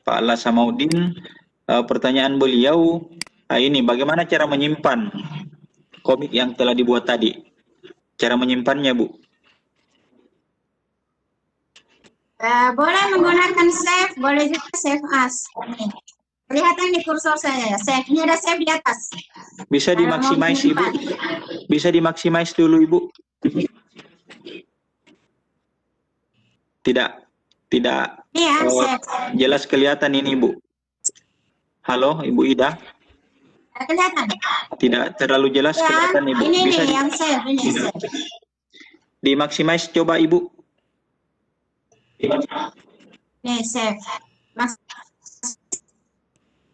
Pak Lasamaudin, pertanyaan beliau ini bagaimana cara menyimpan komik yang telah dibuat tadi? Cara menyimpannya, Bu? Boleh menggunakan save, boleh juga save as. Nih. Kelihatan di kursor saya ya, save. Ini ada save di atas. Bisa dimaksimais, Ibu? Bisa dimaksimais dulu, Ibu? Tidak Iya, save. jelas kelihatan ini, Bu. Halo, Ibu Ida? Kelihatan? Tidak terlalu jelas Ya, kelihatan, Ibu. ini Bisa nih yang save, ini save. dimaksimais coba, Ibu? Nih, save.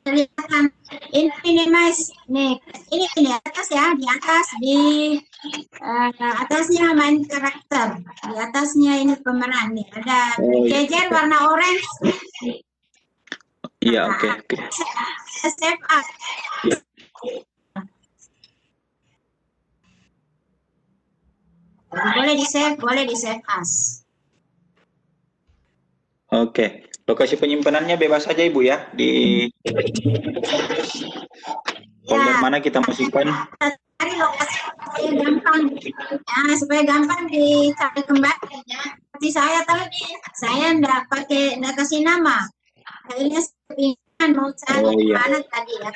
Kelihatan. Ini minimize. Nih, ini di atas ya, di atas, di atasnya main karakter. Di atasnya ini pemeran nih. Ada berjejer warna orange. Iya, oke. Save as. Boleh di save as. Oke. Lokasi penyimpanannya bebas saja, Ibu ya, di folder mana kita mau simpan. Cari lokasi supaya gampang, ya, supaya gampang dicari kembali. Seperti saya tadi, saya nggak kasih nama. Akhirnya saya mau cari mana tadi ya.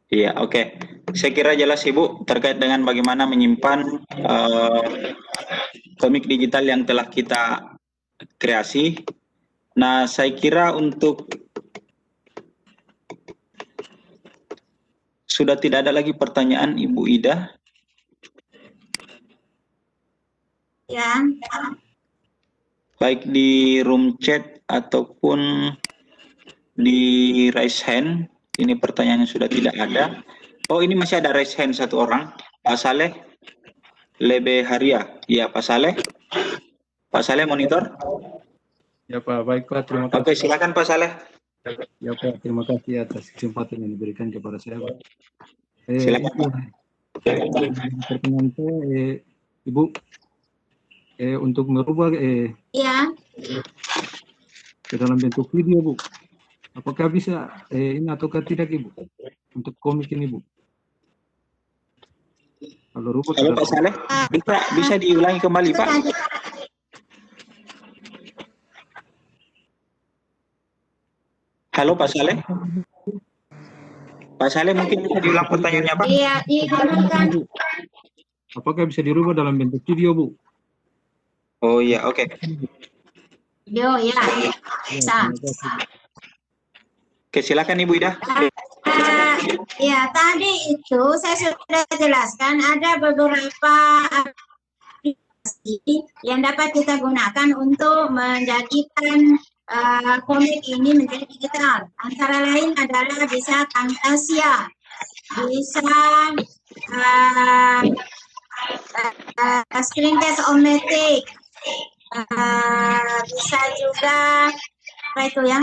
Iya, oke. Saya kira jelas, Ibu, terkait dengan bagaimana menyimpan komik digital yang telah kita kreasi. Nah, saya kira untuk sudah tidak ada lagi pertanyaan, Ibu Ida. Ya. Baik di room chat ataupun di raise hand. Ini pertanyaannya sudah tidak ada. Oh, ini masih ada raise hand satu orang. Pak Saleh Lebe Haria. Ya, Pak Saleh. Pak Saleh monitor. Ya Pak, baik Pak, terima kasih. Oke, silakan Pak Saleh. Ya Pak, terima kasih atas kesempatan yang diberikan kepada saya Pak. Silakan Pak. Pertanyaan saya, Ibu, untuk merubah Ya. ke dalam bentuk video Bu, apakah bisa ini ataukah tidak Ibu, untuk komik ini Bu? Kalau rubah Halo Pak Saleh, bisa diulangi kembali Pak? Halo Pak Saleh. Pak Saleh mungkin bisa diulang pertanyaannya Pak? Iya, digambarkan. Apakah bisa dirubah dalam bentuk video Bu? Oh iya, oke. Video ya, bisa. Oke, silakan Ibu Ida. Ya, tadi itu saya sudah jelaskan ada beberapa aplikasi yang dapat kita gunakan untuk menjadikan komik ini menjadi digital. Antara lain adalah bisa Camtasia, bisa Screencast-O-Matic, bisa juga apa itu ya?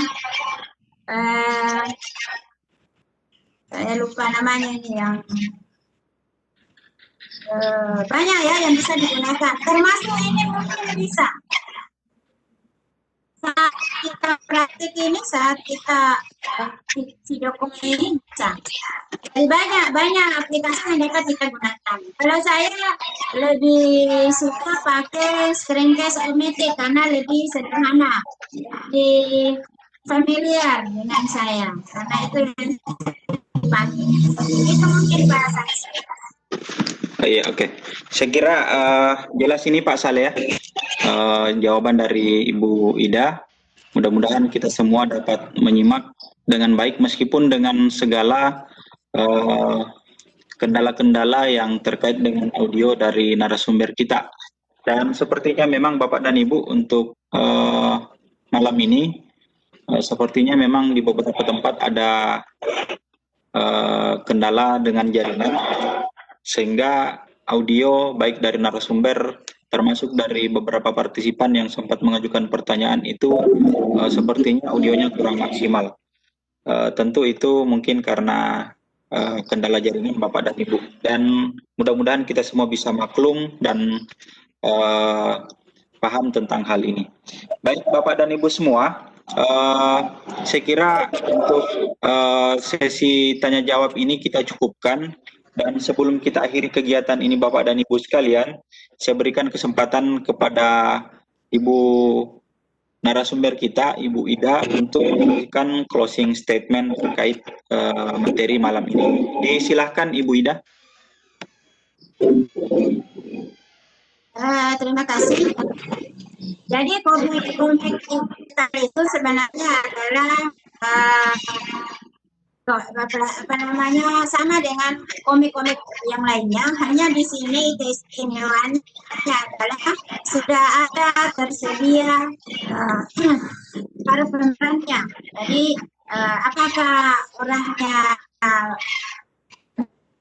Saya lupa namanya ini yang banyak ya yang bisa digunakan. Termasuk ini mungkin bisa. Saat kita praktik ini, saat kita video komen ini bisa. Jadi banyak aplikasi yang dapat kita gunakan. Kalau saya lebih suka pakai Screencast-O-Matic karena lebih sederhana, familiar dengan saya. Karena itu yang dipakai. Itu mungkin bahasa saya. Iya, oke. Saya kira jelas ini Pak Saleh ya. Jawaban dari Ibu Ida. Mudah-mudahan kita semua dapat menyimak dengan baik meskipun dengan segala kendala-kendala yang terkait dengan audio dari narasumber kita. Dan sepertinya memang Bapak dan Ibu untuk malam ini sepertinya memang di beberapa tempat ada kendala dengan jaringan sehingga audio baik dari narasumber termasuk dari beberapa partisipan yang sempat mengajukan pertanyaan itu sepertinya audionya kurang maksimal. Tentu itu mungkin karena kendala jaringan Bapak dan Ibu, dan mudah-mudahan kita semua bisa maklum dan paham tentang hal ini. Baik Bapak dan Ibu semua, saya kira untuk sesi tanya jawab ini kita cukupkan, dan sebelum kita akhiri kegiatan ini Bapak dan Ibu sekalian, saya berikan kesempatan kepada Ibu narasumber kita, Ibu Ida, untuk memberikan closing statement terkait materi malam ini. Disilahkan Ibu Ida. Terima kasih. Jadi komik kita itu sebenarnya adalah sama dengan komik-komik yang lainnya, hanya di sini keistimewaannya adalah sudah ada tersedia para pemerannya. Jadi apakah orangnya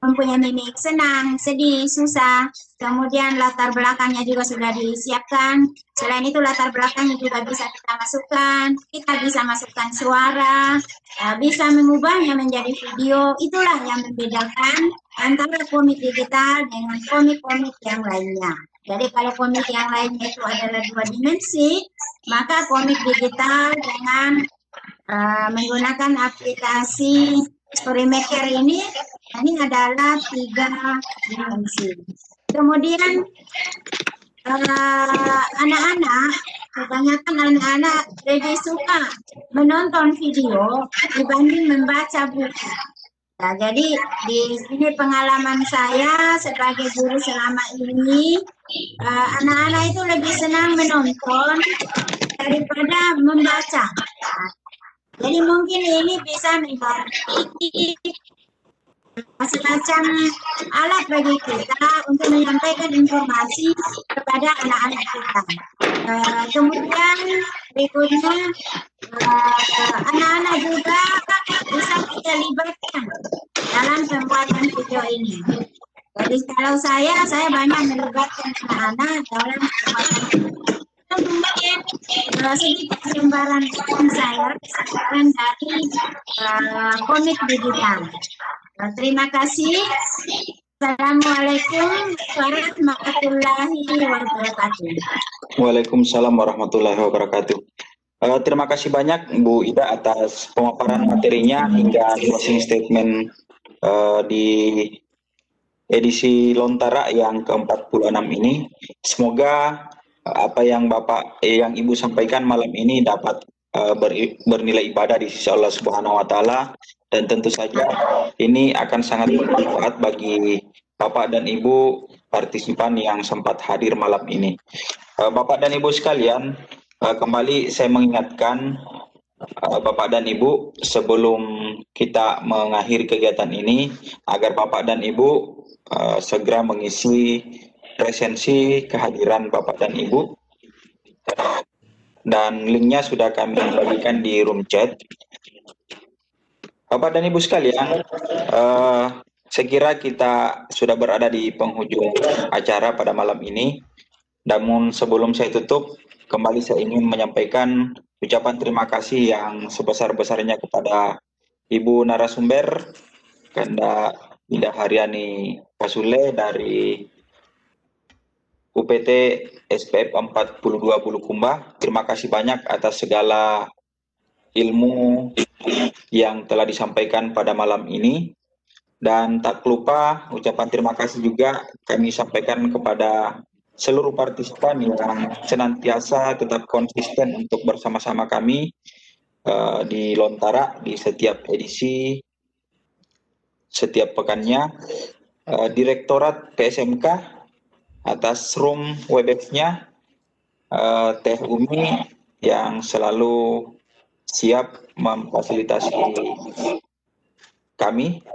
mempunyai mimik senang, sedih, susah, kemudian latar belakangnya juga sudah disiapkan. Selain itu latar belakangnya juga bisa kita masukkan, kita bisa masukkan suara, bisa mengubahnya menjadi video. Itulah yang membedakan antara komik digital dengan komik-komik yang lainnya. Jadi kalau komik yang lainnya itu adalah 2 dimensi, maka komik digital dengan menggunakan aplikasi Storymaker ini adalah 3 dimensi. Kemudian anak-anak, kebanyakan anak-anak lebih suka menonton video dibanding membaca buku. Nah, jadi di sini pengalaman saya sebagai guru selama ini, anak-anak itu lebih senang menonton daripada membaca. Jadi mungkin ini bisa menjadi semacam alat bagi kita untuk menyampaikan informasi kepada anak-anak kita. Kemudian berikutnya anak-anak juga bisa kita libatkan dalam pembuatan video ini. Jadi kalau saya banyak melibatkan anak-anak dalam pembuatan video. Kemudian sedikit gambaran saya dari komik digital. Terima kasih. Assalamualaikum warahmatullahi wabarakatuh. Waalaikumsalam warahmatullahi wabarakatuh. Terima kasih banyak Bu Ida atas pemaparan materinya hingga closing statement di edisi Lontara yang ke-46 ini. Semoga apa yang yang Ibu sampaikan malam ini dapat bernilai ibadah di sisi Allah Subhanahu wa taala, dan tentu saja ini akan sangat bermanfaat bagi Bapak dan Ibu partisipan yang sempat hadir malam ini. Bapak dan Ibu sekalian, kembali saya mengingatkan Bapak dan Ibu sebelum kita mengakhiri kegiatan ini agar Bapak dan Ibu segera mengisi resensi kehadiran Bapak dan Ibu, dan linknya sudah kami bagikan di room chat. Bapak dan Ibu sekalian, saya kira kita sudah berada di penghujung acara pada malam ini. Namun sebelum saya tutup, kembali saya ingin menyampaikan ucapan terima kasih yang sebesar-besarnya kepada Ibu narasumber, Kanda Ida Haryani Pasule dari UPT SPF 42 Bulukumba. Terima kasih banyak atas segala ilmu yang telah disampaikan pada malam ini. Dan tak lupa ucapan terima kasih juga kami sampaikan kepada seluruh partisipan yang senantiasa tetap konsisten untuk bersama-sama kami di Lontara di setiap edisi, setiap pekannya. Direktorat PSMK atas room Webex-nya, Teh Umi yang selalu siap memfasilitasi kami